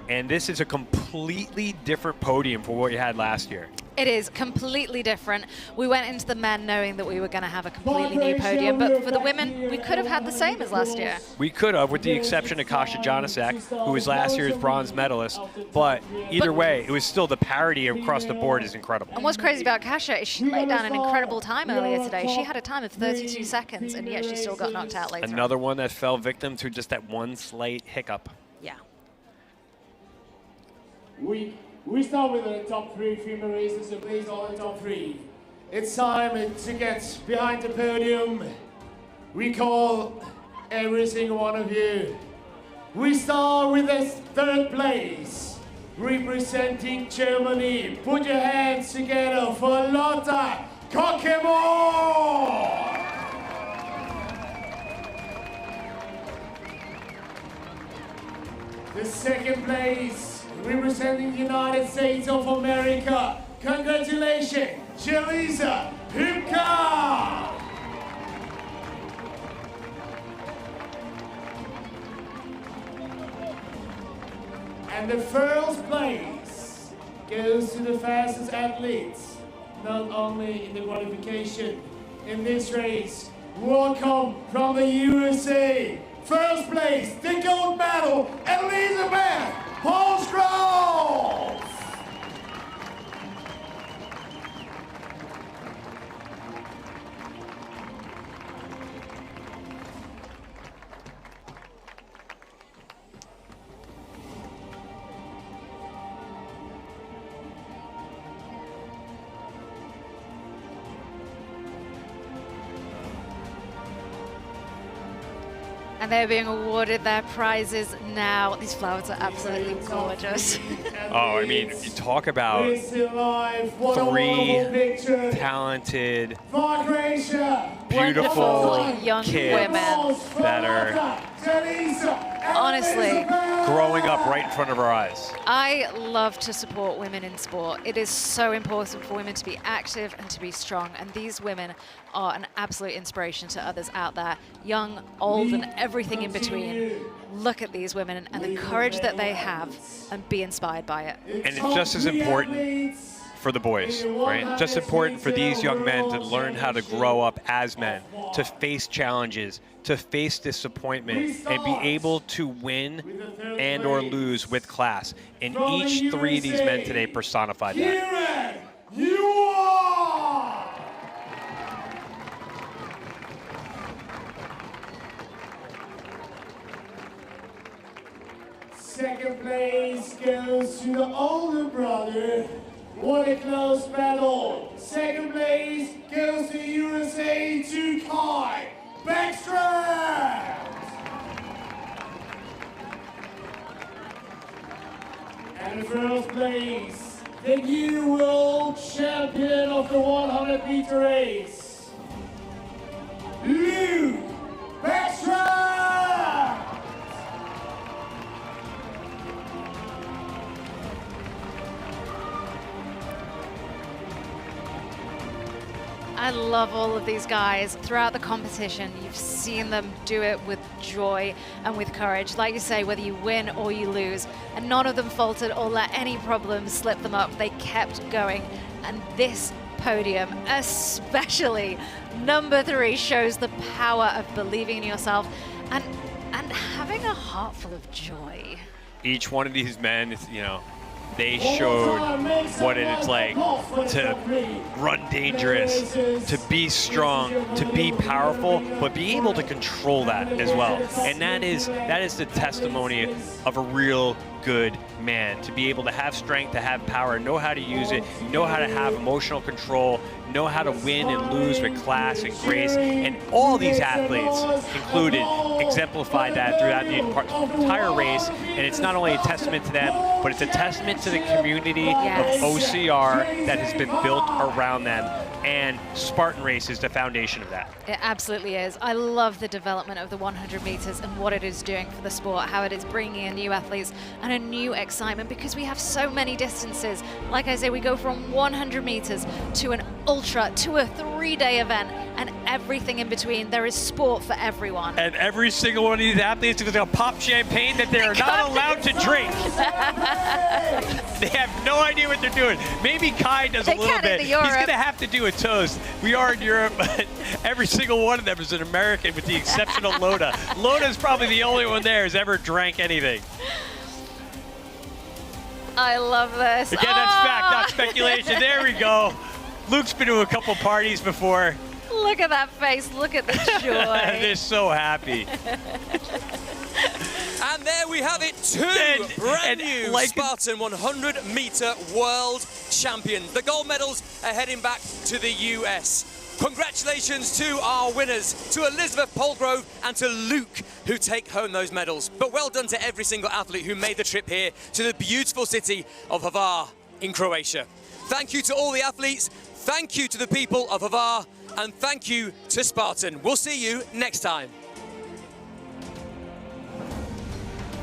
And this is a completely different podium for what you had last year. It is completely different. We went into the men knowing that we were going to have a completely new podium, but for the women, we could have had the same as last year. We could have, with the exception of Kasia Janasek, who was last year's bronze medalist. But either way, it was still the parity across the board is incredible. And what's crazy about Kasia is she laid down an incredible time earlier today. She had a time of 32 seconds, and yet she still got knocked out later. Another one that fell victim to just that one slight hiccup. Yeah. We start with the top 3 female racers, so please all the top 3. It's time to get behind the podium. We call every single one of you. We start with the 3rd place, representing Germany. Put your hands together for Lotta Kockemo! The 2nd place, representing the United States of America. Congratulations, Jelisa Hübker! And the 1st place goes to the fastest athletes, not only in the qualification, in this race. Welcome from the USA. 1st place, the gold medal, Elizabeth Holsgrove! And they're being awarded their prizes now. These flowers are absolutely gorgeous. Oh, I mean, you talk about 3 talented, beautiful young kids women that are honestly growing up right in front of our eyes. I love to support women in sport. It is so important for women to be active and to be strong, and these women are an absolute inspiration to others out there, young, old, and everything in between. Look at these women and the courage that they have, and be inspired by it. And it's just as important for the boys, right? Just important for these young men to learn how to grow up as men, to face challenges, to face disappointment, and be able to win and or lose with class. And each 3 of these men today personified that. You are! Second place goes to the older brother. What a close battle. Second place goes to USA to Kai Backstrap. And first place, the new world champion of the 100-meter race, Luke Backstrap. I love all of these guys. Throughout the competition, you've seen them do it with joy and with courage. Like you say, whether you win or you lose, and none of them faltered or let any problems slip them up. They kept going. And this podium, especially number 3, shows the power of believing in yourself and having a heart full of joy. Each one of these men, you know, they showed what it's like to run dangerous, to be strong, to be powerful, but be able to control that as well. And that is the testimony of a real good man, to be able to have strength, to have power, know how to use it, know how to have emotional control, know how to win and lose with class and grace. And all these athletes included exemplified that throughout the entire race. And it's not only a testament to them, but it's a testament to the community of OCR that has been built around them. And Spartan Race is the foundation of that. It absolutely is. I love the development of the 100 meters and what it is doing for the sport, how it is bringing in new athletes and a new excitement, because we have so many distances. Like I say, we go from 100 meters to an ultra to a 3-day event and everything in between. There is sport for everyone. And every single one of these athletes is going to pop champagne that they are not allowed to drink. They have no idea what they're doing. Maybe Kai does a little bit. He's going to have to do a toast. We are in Europe, but every single one of them is an American with the exception of Loda. Loda's probably the only one there who's ever drank anything. I love this. Again, that's fact, not speculation. There we go. Luke's been to a couple parties before. Look at that face. Look at the joy. They're so happy. And there we have it, two brand new Spartan 100-meter world champions. The gold medals are heading back to the US. Congratulations to our winners, to Elizabeth Polgrove and to Luke, who take home those medals. But well done to every single athlete who made the trip here to the beautiful city of Hvar in Croatia. Thank you to all the athletes, thank you to the people of Hvar, and thank you to Spartan. We'll see you next time.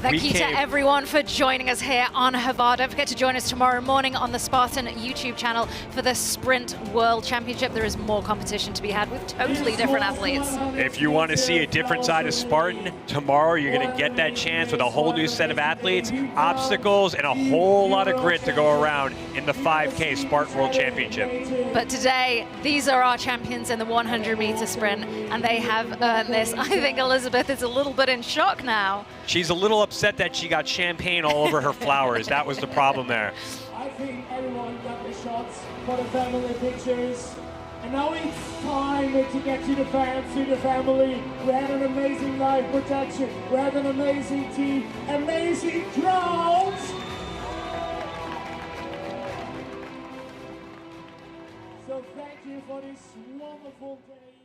Thank you to everyone for joining us here on Hvar. Don't forget to join us tomorrow morning on the Spartan YouTube channel for the Sprint World Championship. There is more competition to be had with totally different athletes. If you want to see a different side of Spartan, tomorrow you're going to get that chance with a whole new set of athletes, obstacles, and a whole lot of grit to go around in the 5K Spartan World Championship. But today, these are our champions in the 100-meter sprint, and they have earned this. I think Elizabeth is a little bit in shock now. She's a little upset that she got champagne all over her flowers. That was the problem there. I think everyone got the shots for the family pictures. And now it's time to get to the fans, to the family. We had an amazing live protection. We had an amazing team, amazing crowds. So thank you for this wonderful day.